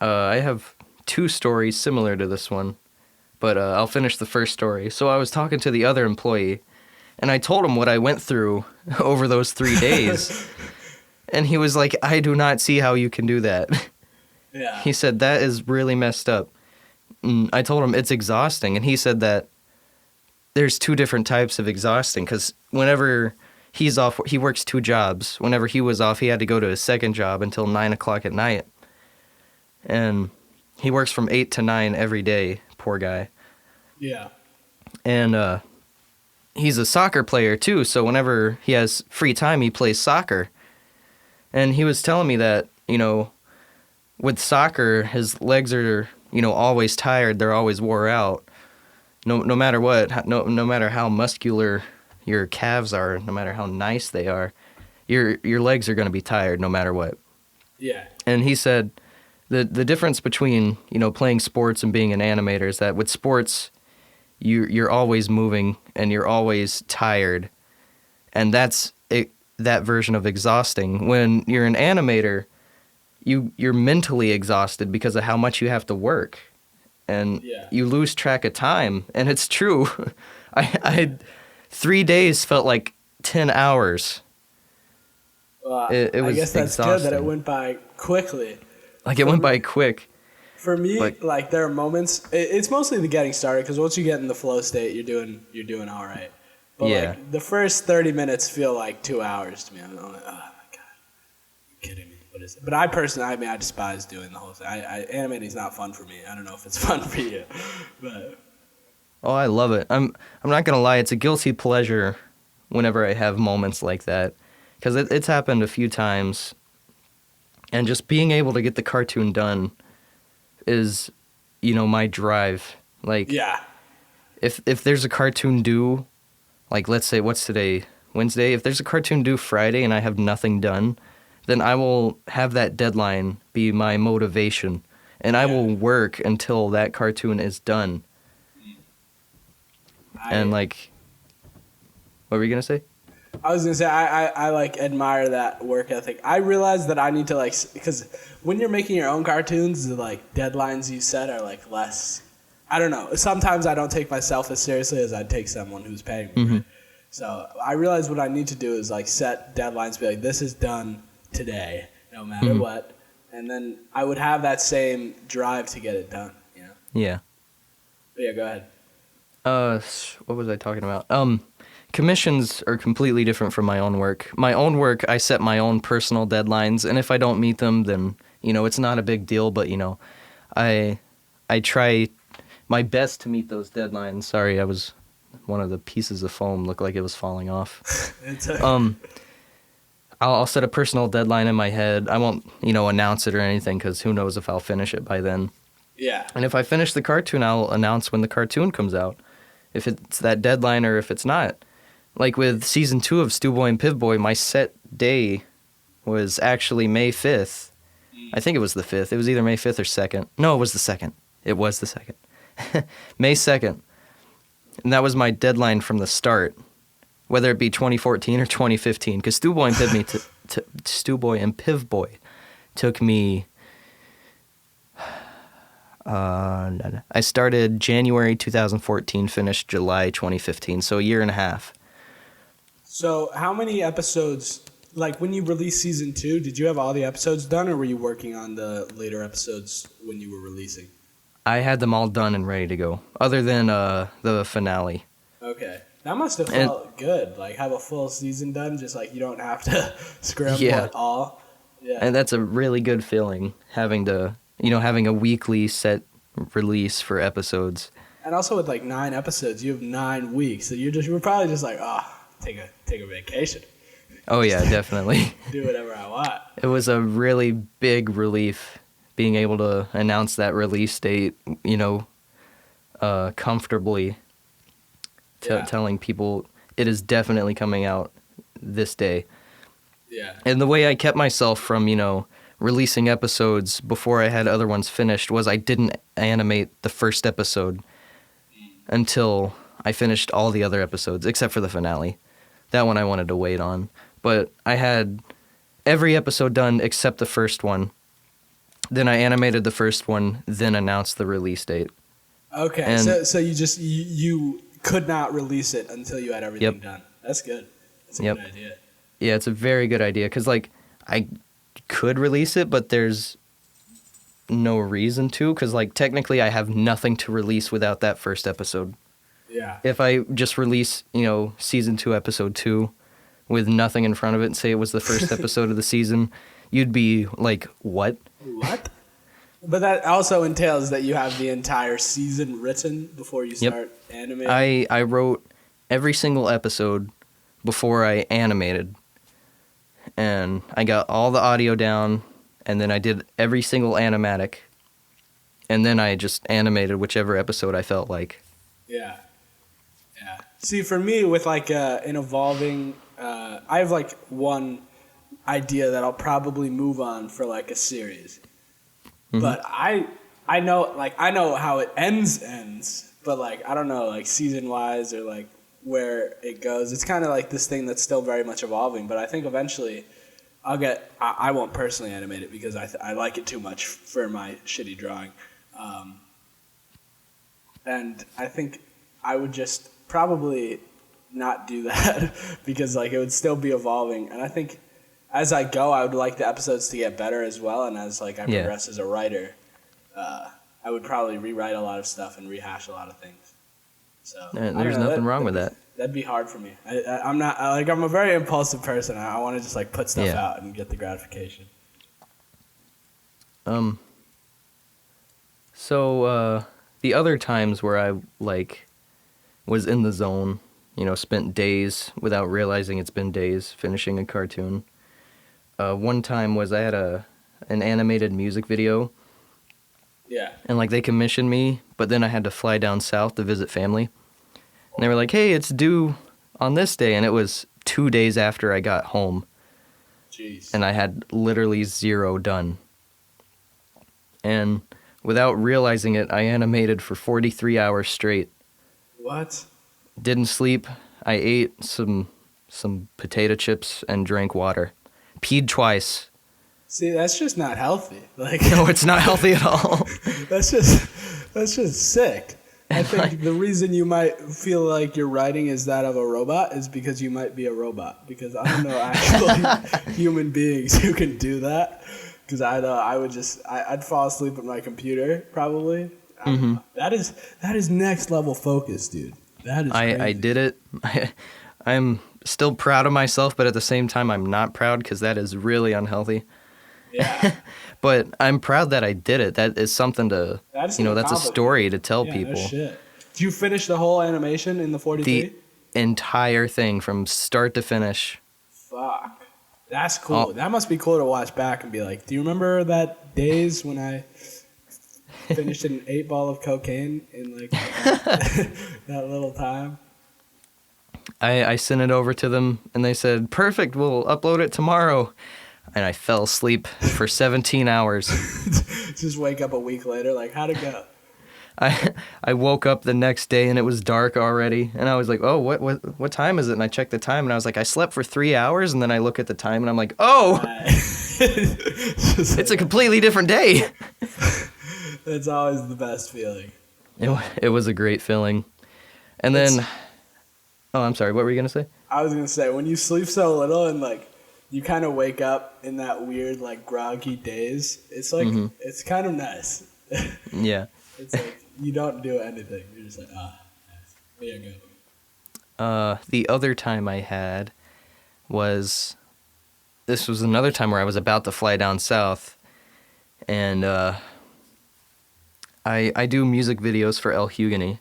I have 2 stories similar to this one. But I'll finish the first story. So I was talking to the other employee, and I told him what I went through over those 3 days. And he was like, I do not see how you can do that. Yeah. He said, that is really messed up. And I told him it's exhausting. And he said that there's 2 different types of exhausting. Because whenever he's off, he works 2 jobs. Whenever he was off, he had to go to his second job until 9 o'clock at night. And he works from 8 to 9 every day, poor guy. Yeah. And he's a soccer player too, so whenever he has free time, he plays soccer. And he was telling me that, with soccer, his legs are, always tired. They're always wore out. No matter what, no matter how muscular your calves are, no matter how nice they are, your legs are going to be tired no matter what. Yeah. And he said the difference between, playing sports and being an animator is that with sports, you're always moving and you're always tired, and that's that version of exhausting. When you're an animator, you're mentally exhausted because of how much you have to work, and you lose track of time. And it's true. I 3 days felt like 10 hours. It was I guess that's exhausting. good that it went by quickly. Like it went by quick. For me, like there are moments. It's mostly the getting started, because once you get in the flow state, you're doing all right. But like the first 30 minutes feel like 2 hours to me. I'm like, oh my God, you're kidding me. What is it? But I personally, I despise doing the whole thing. Animating's not fun for me. I don't know if it's fun for you, but. Oh, I love it. I'm not gonna lie. It's a guilty pleasure whenever I have moments like that, because it's happened a few times, and just being able to get the cartoon done is, my drive. Like, if there's a cartoon due, like, let's say, what's today, Wednesday? If there's a cartoon due Friday and I have nothing done, then I will have that deadline be my motivation, and I will work until that cartoon is done. And, like, what were you gonna say? I was going to say, I like admire that work ethic. I realize that I need to like, because when you're making your own cartoons, the like deadlines you set are like less, I don't know. Sometimes I don't take myself as seriously as I'd take someone who's paying me. Mm-hmm. Right? So I realize what I need to do is like set deadlines, be like, this is done today, no matter what. And then I would have that same drive to get it done, Yeah. But yeah, go ahead. What was I talking about? Commissions are completely different from my own work. My own work, I set my own personal deadlines, and if I don't meet them, then, it's not a big deal, but, I try my best to meet those deadlines. Sorry, one of the pieces of foam looked like it was falling off. It's okay. I'll set a personal deadline in my head. I won't, announce it or anything, because who knows if I'll finish it by then. Yeah. And if I finish the cartoon, I'll announce when the cartoon comes out, if it's that deadline or if it's not. Like with season 2 of Stu Boy and Piv Boy, my set day was actually May 5th. I think it was the 5th. It was either May 5th or 2nd. No, it was the 2nd. It was the 2nd. May 2nd. And that was my deadline from the start, whether it be 2014 or 2015. Because Stu Boy and Piv Boy took me... I started January 2014, finished July 2015, so a year and a half. So how many episodes, like when you released season 2, did you have all the episodes done, or were you working on the later episodes when you were releasing? I had them all done and ready to go, other than the finale. Okay. That must have felt good. Like, have a full season done, just like you don't have to scramble at all. Yeah. And that's a really good feeling, having a weekly set release for episodes. And also with like 9 episodes, you have 9 weeks, so you're probably just like, take a vacation. Oh yeah, definitely. Do whatever I want. It was a really big relief being able to announce that release date, comfortably, telling people it is definitely coming out this day. Yeah. And the way I kept myself from, releasing episodes before I had other ones finished was I didn't animate the first episode until I finished all the other episodes, except for the finale. That one I wanted to wait on. But I had every episode done except the first one. Then I animated the first one, then announced the release date. Okay, and so you could not release it until you had everything done. That's good. That's a good idea. Yeah, it's a very good idea, because, I could release it, but there's no reason to, because, technically I have nothing to release without that first episode. Yeah. If I just release, Season 2, Episode 2, with nothing in front of it and say it was the first episode of the season, you'd be like, what? What? But that also entails that you have the entire season written before you start animating. I wrote every single episode before I animated, and I got all the audio down, and then I did every single animatic, and then I just animated whichever episode I felt like. Yeah. See, for me, with an evolving, I have one idea that I'll probably move on for a series. Mm-hmm. But I know how it ends, but I don't know season wise or where it goes. It's kind of this thing that's still very much evolving. But I think eventually I won't personally animate it because I like it too much for my shitty drawing, and I think I would just probably not do that because it would still be evolving. And I think as I go, I would like the episodes to get better as well. And as I progress as a writer, I would probably rewrite a lot of stuff and rehash a lot of things. So there's nothing wrong with that. That'd be hard for me. I'm not I'm a very impulsive person. I want to just put stuff out and get the gratification. So the other times where I was in the zone, spent days without realizing it's been days finishing a cartoon. One time was I had an animated music video. Yeah. And they commissioned me, but then I had to fly down south to visit family. And they were like, "Hey, it's due on this day," and it was 2 days after I got home. Jeez. And I had literally 0 done. And without realizing it, I animated for 43 hours straight. What? Didn't sleep. I ate some potato chips and drank water. Peed twice. See, that's just not healthy. No, it's not healthy at all. That's just sick. I think the reason you might feel like your writing is that of a robot is because you might be a robot. Because I don't know actually human beings who can do that. Because I'd fall asleep at my computer probably. Mm-hmm. That is next level focus, dude. That is crazy. I did it. I'm still proud of myself, but at the same time, I'm not proud because that is really unhealthy. Yeah. But I'm proud that I did it. That is something to, that's a story to tell people. No shit. Did you finish the whole animation in the 43? The entire thing from start to finish. Fuck. That's cool. That must be cool to watch back and be like, do you remember that days when I finished an 8-ball of cocaine in that little time? I sent it over to them and they said, "Perfect, we'll upload it tomorrow." And I fell asleep for 17 hours. Just wake up a week later, how'd it go? I woke up the next day and it was dark already. And I was like, "Oh, what time is it?" And I checked the time and I was like, "I slept for 3 hours." And then I look at the time and I'm like, "Oh, it's a completely different day." That's always the best feeling. It was a great feeling. And then, I'm sorry, what were you going to say? I was going to say, when you sleep so little and you kind of wake up in that weird groggy daze, it's it's kind of nice. Yeah. It's like you don't do anything. You're just like, nice. There you go. The other time I had was, this was another time where I was about to fly down south, and I do music videos for El Hugany,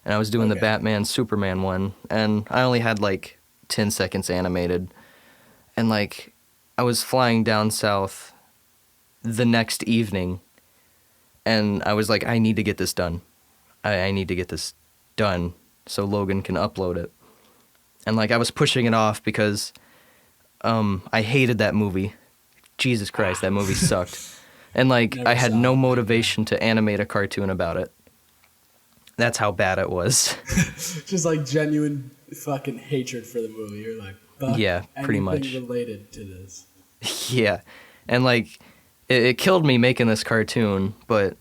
and I was doing the Batman Superman one, and I only had like 10 seconds animated, and like I was flying down south the next evening, and I was like, I need to get this done. I need to get this done so Logan can upload it. And like I was pushing it off because I hated that movie. Jesus Christ, that movie sucked. And like I had no motivation to animate a cartoon about it. That's how bad it was. Just like genuine fucking hatred for the movie. You're like, fuck yeah, pretty much anything related to this. Yeah. And like it killed me making this cartoon, but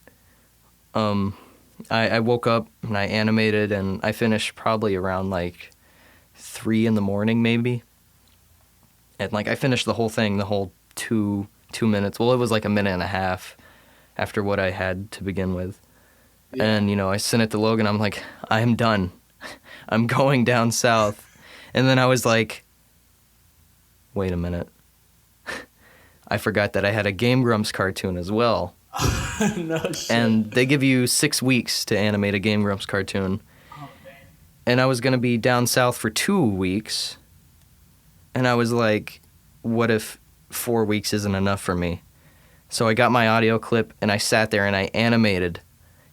I woke up and I animated and I finished probably around like 3 a.m. maybe. And like I finished the whole thing, the whole two minutes. Well, it was like a minute and a half after what I had to begin with. Yeah. And, you know, I sent it to Logan. I'm like, I am done. I'm going down south. And then I was like, wait a minute. I forgot that I had a Game Grumps cartoon as well. No shit. And they give you 6 weeks to animate a Game Grumps cartoon. Oh, man. And I was going to be down south for 2 weeks. And I was like, what if 4 weeks isn't enough for me? So I got my audio clip and I sat there and I animated.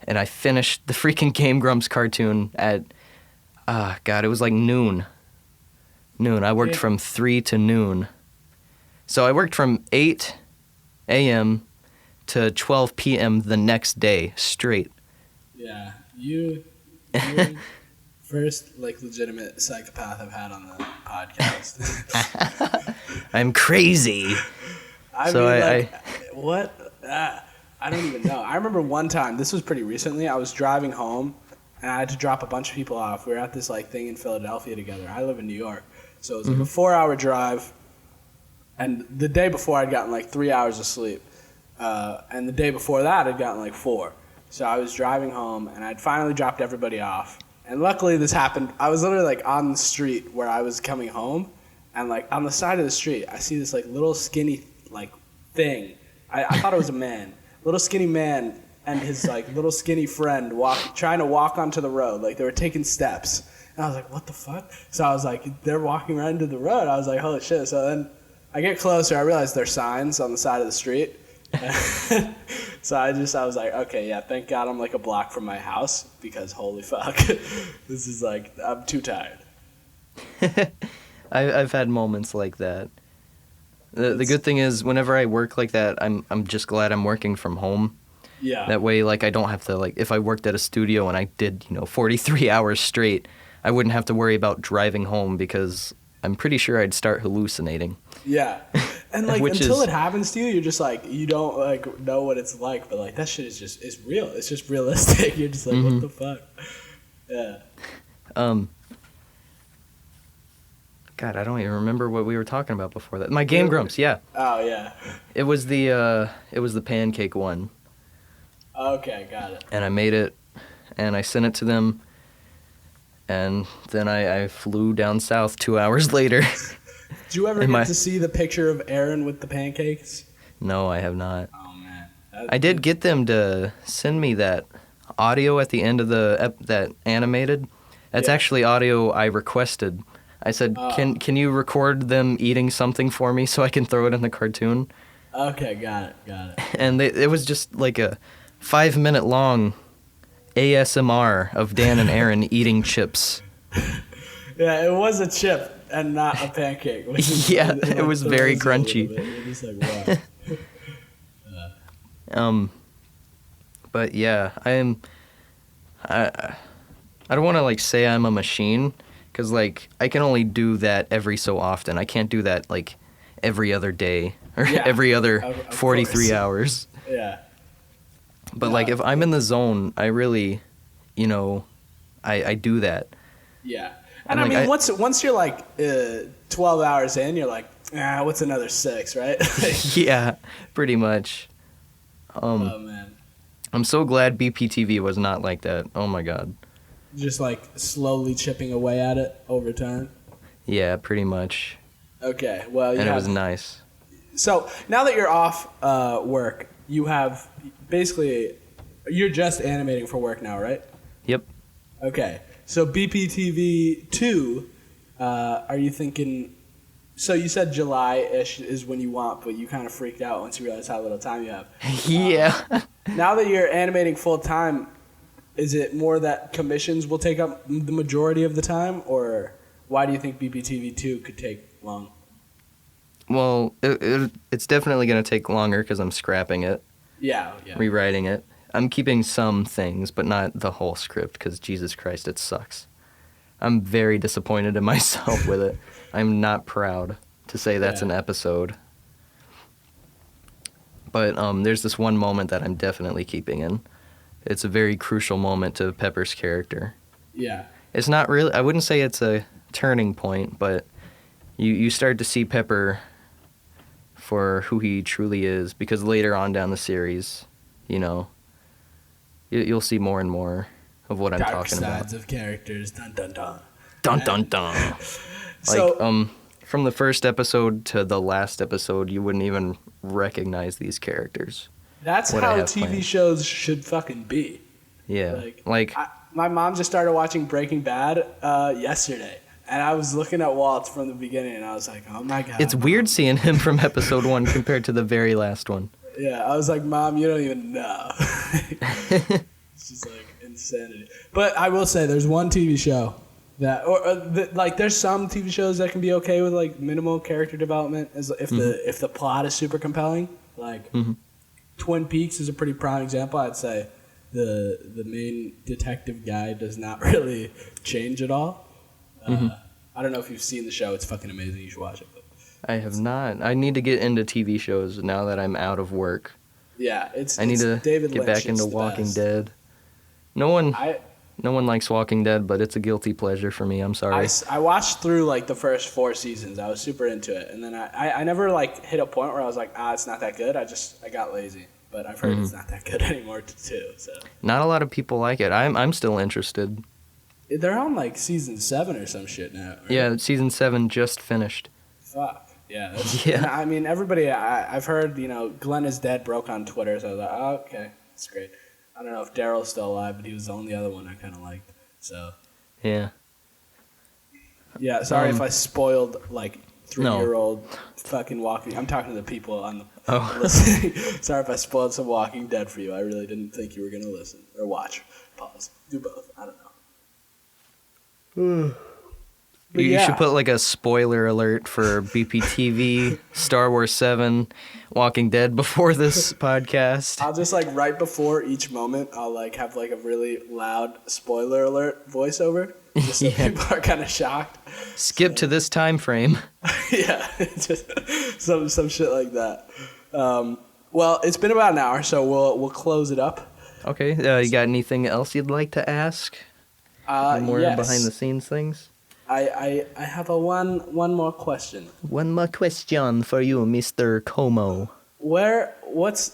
And I finished the freaking Game Grumps cartoon at, it was like noon. I worked from 3 to noon. So I worked from 8 a.m. to 12 p.m. the next day, straight. Yeah, you first, like, legitimate psychopath I've had on the podcast. I'm crazy. What? I don't even know. I remember one time, this was pretty recently, I was driving home, and I had to drop a bunch of people off. We were at this, like, thing in Philadelphia together. I live in New York. So it was like a 4-hour drive, and the day before I'd gotten, like, 3 hours of sleep. And the day before that, I'd gotten, like, 4. So I was driving home, and I'd finally dropped everybody off. And luckily this happened. I was literally, like, on the street where I was coming home, and, like, on the side of the street, I see this, like, little skinny, like, thing. I thought it was a man. Little skinny man and his, like, little skinny friend trying to walk onto the road. Like, they were taking steps. And I was like, what the fuck? So I was like, they're walking right into the road. I was like, holy shit. So then I get closer. I realize there's signs on the side of the street. So I was like, okay, yeah, thank God I'm like a block from my house because holy fuck. This is like, I'm too tired. I've had moments like that. The good thing is whenever I work like that, I'm just glad I'm working from home. Yeah. That way, like, I don't have to, like, if I worked at a studio and I did, 43 hours straight, I wouldn't have to worry about driving home because I'm pretty sure I'd start hallucinating. Yeah. And, like, until it happens to you, you're just, like, you don't, like, know what it's like. But, like, that shit is just, it's real. It's just realistic. You're just like, what the fuck? Yeah. God, I don't even remember what we were talking about before that. My Game Grumps, yeah. Oh, yeah. It was the pancake one. Okay, got it. And I made it, and I sent it to them, and then I flew down south 2 hours later. Did you ever get to see the picture of Aaron with the pancakes? No, I have not. Oh, man. I did get them to send me that audio at the end of that animated. That's actually audio I requested. I said, can you record them eating something for me so I can throw it in the cartoon? Okay, got it. And it was just like a 5-minute long ASMR of Dan and Aaron eating chips. Yeah, it was a chip and not a pancake. Yeah, it was very crunchy. You're just like, wow. But yeah, I don't want to like say I'm a machine. Because, like, I can only do that every so often. I can't do that, like, every other day or every other 43 hours. Yeah. But, like, if I'm in the zone, I really, I do that. Yeah. And I mean, once you're, like, 12 hours in, you're like, what's another 6, right? Yeah, pretty much. Oh, man. I'm so glad BPTV was not like that. Oh my god. Just like slowly chipping away at it over time. Yeah, pretty much. Okay, well, And it was nice. So now that you're off work, you have basically you're just animating for work now, right? Yep. Okay, so BPTV 2, are you thinking? So you said July-ish is when you want, but you kind of freaked out once you realized how little time you have. Yeah. Now that you're animating full time, is it more that commissions will take up the majority of the time, or why do you think BPTV 2 could take long? Well, it's definitely going to take longer because I'm scrapping it, Yeah. rewriting it. I'm keeping some things, but not the whole script because, Jesus Christ, it sucks. I'm very disappointed in myself with it. I'm not proud to say that's an episode. But there's this one moment that I'm definitely keeping in. It's a very crucial moment to Pepper's character. Yeah. It's not really, I wouldn't say it's a turning point, but you start to see Pepper for who he truly is, because later on down the series, you'll see more and more of what I'm talking about. Dark sides of characters, dun dun dun. Dun dun dun. So, from the first episode to the last episode, you wouldn't even recognize these characters. That's how TV shows should fucking be. Yeah. My mom just started watching Breaking Bad yesterday, and I was looking at Walt from the beginning, and I was like, oh my god. It's weird seeing him from episode 1 compared to the very last one. Yeah, I was like, Mom, you don't even know. It's just like insanity. But I will say, there's one TV show that, there's some TV shows that can be okay with like minimal character development, as if the plot is super compelling. Like Twin Peaks is a pretty prime example. I'd say the main detective guy does not really change at all. I don't know if you've seen the show. It's fucking amazing. You should watch it. I have not. I need to get into TV shows now that I'm out of work. Yeah, I need to David get Lynch. back into Walking Dead. No one likes Walking Dead, but it's a guilty pleasure for me. I'm sorry. I watched through like the first 4 seasons. I was super into it, and then I never like hit a point where I was like, it's not that good. I got lazy. But I've heard it's not that good anymore too. So not a lot of people like it. I'm still interested. They're on like season 7 or some shit now. Right? Yeah, season 7 just finished. Fuck. Yeah. Yeah. I mean, everybody. I've heard Glenn is Dead broke on Twitter, so I was like, oh, okay, that's great. I don't know if Daryl's still alive, but he was the only other one I kind of liked. So. Yeah. Yeah. Sorry if I spoiled like 3-year-old fucking Walking. I'm talking to the people on the listening. Sorry if I spoiled some Walking Dead for you. I really didn't think you were gonna listen or watch. Pause. Do both. I don't know. You should put like a spoiler alert for BPTV, Star Wars 7, Walking Dead before this podcast. I'll just like right before each moment, I'll like have like a really loud spoiler alert voiceover, just so people are kind of shocked. Skip to this time frame. Yeah, just some shit like that. Well, it's been about an hour, so we'll close it up. Okay. You got anything else you'd like to ask? More behind the scenes things. I have one more question. One more question for you, Mr. Como. What's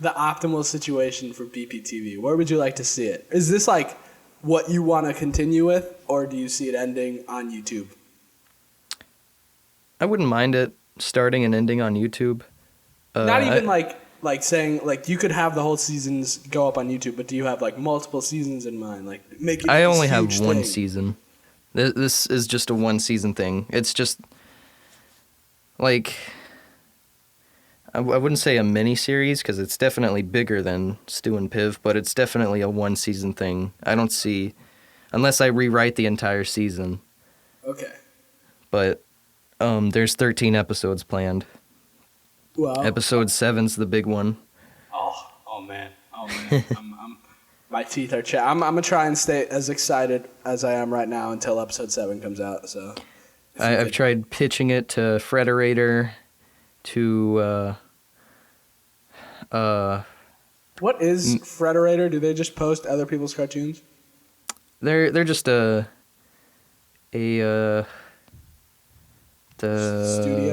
the optimal situation for BPTV? Where would you like to see it? Is this like what you want to continue with, or do you see it ending on YouTube? I wouldn't mind it starting and ending on YouTube. Not even like saying like you could have the whole seasons go up on YouTube, but do you have like multiple seasons in mind? Like make it. I only have one season. This is just a 1-season thing. It's just like I wouldn't say a mini series because it's definitely bigger than Stu and Piv, but it's definitely a 1-season thing. I don't see unless I rewrite the entire season. Okay. But there's 13 episodes planned. Well, episode 7's the big one. Oh man. My teeth are chapped. I'm gonna try and stay as excited as I am right now until episode 7 comes out. So I've tried pitching it to Frederator, to What is Frederator? Do they just post other people's cartoons? They're just the studio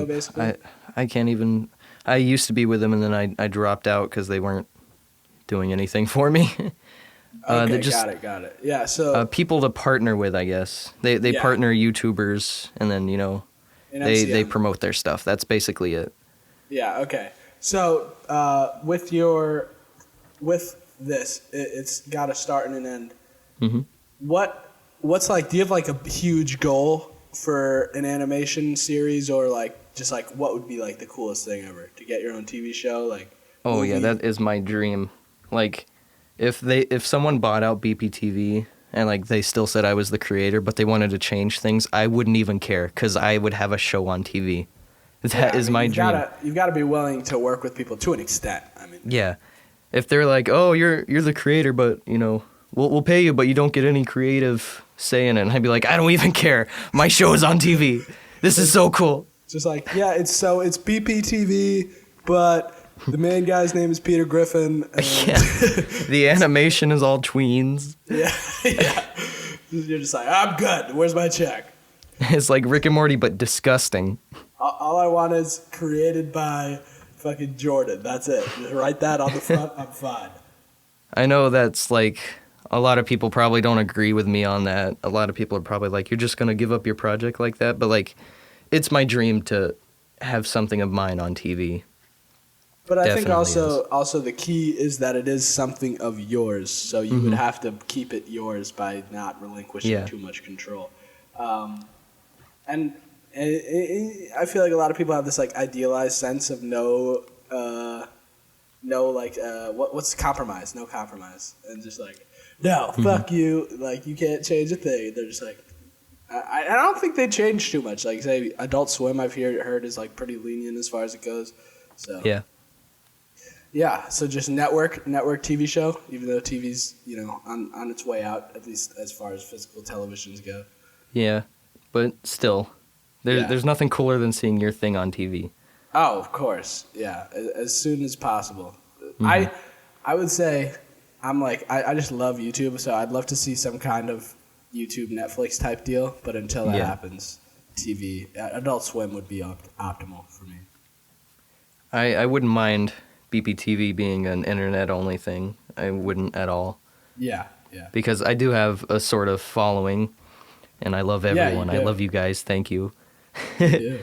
basically. I can't even. I used to be with them and then I dropped out because they weren't doing anything for me. Okay, got it. Yeah, so people to partner with, I guess. They Yeah. partner YouTubers, and then in they MCM. promote their stuff. That's basically it. Yeah, okay. So with this, it's got a start and an end. Mm-hmm. What's like? Do you have like a huge goal for an animation series, or like just like what would be like the coolest thing ever to get your own TV show? Like, Oh movie? yeah, that is my dream. Like, if someone bought out BPTV and like they still said I was the creator, but they wanted to change things, I wouldn't even care because I would have a show on TV. That is my dream. You've got to be willing to work with people to an extent. I mean, Yeah, if they're like, oh, you're the creator, but we'll pay you, but you don't get any creative say in it, and I'd be like, I don't even care. My show is on TV. This is so cool. just like it's BPTV, but the main guy's name is Peter Griffin. And Yeah. The animation is all tweens. yeah. You're just like, I'm good. Where's my check? It's like Rick and Morty, but disgusting. All I want is created by fucking Jordan. That's it. Just write that on the front. I'm fine. I know that's like a lot of people probably don't agree with me on that. A lot of people are probably like, you're just going to give up your project like that. But like, it's my dream to have something of mine on TV. But I think Definitely also the key is that it is something of yours. So you would have to keep it yours by not relinquishing too much control. And I feel like a lot of people have this like idealized sense of what's compromise? No compromise, and just like no, fuck you, like you can't change a thing. They're just like, I don't think they change too much. Like say Adult Swim, I've heard is like pretty lenient as far as it goes. So yeah. So just network TV show, even though TV's on its way out, at least as far as physical televisions go. Yeah, but still, there's nothing cooler than seeing your thing on TV. Oh, of course. Yeah, as soon as possible. I would say I'm like I just love YouTube, so I'd love to see some kind of YouTube Netflix type deal. But until that happens, TV Adult Swim would be optimal for me. I wouldn't mind BPTV being an internet only thing. I wouldn't at all. Yeah. Because I do have a sort of following, and I love everyone. you do. I love you guys. Thank you. Yeah.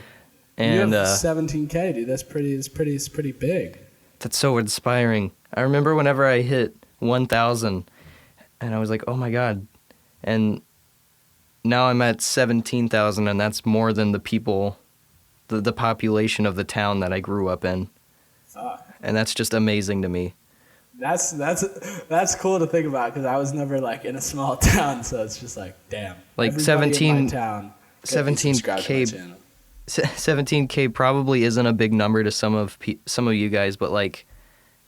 And you have 17K, dude. That's pretty big. That's so inspiring. I remember whenever I hit 1,000, and I was like, oh my God. And now I'm at 17,000, and that's more than the people, the population of the town that I grew up in. And that's just amazing to me. That's cool to think about because I was never like in a small town, so it's just like damn. Like Everybody in my town 17K. 17K probably isn't a big number to some of you guys, but like,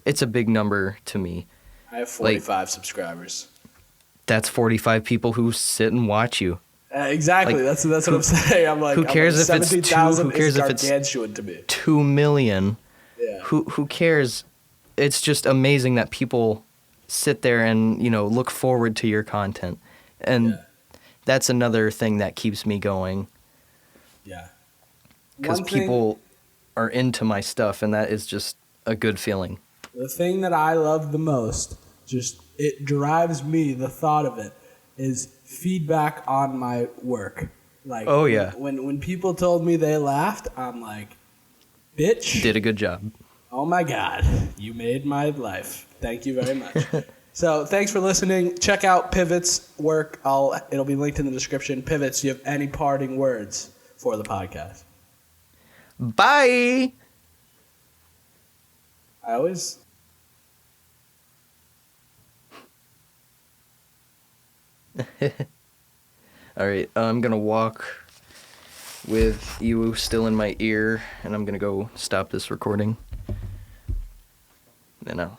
it's a big number to me. I have 45 subscribers. That's 45 people who sit and watch you. Exactly. Like, that's what I'm saying. I'm like, who cares if it's 17,000 Who cares if it's gargantuan to me. 2 million? Yeah. Who cares? It's just amazing that people sit there and look forward to your content, and that's another thing that keeps me going. Yeah. Because people are into my stuff, and that is just a good feeling. The thing that I love the most, just it drives me, the thought of it, is feedback on my work. Like, oh yeah. When people told me they laughed, I'm like, bitch. You did a good job. Oh my God, you made my life. Thank you very much. So thanks for listening. Check out Pivot's work. It'll be linked in the description. Pivots, do you have any parting words for the podcast? Bye. I always... All right, I'm going to walk with you still in my ear, and I'm going to go stop this recording. Then I'll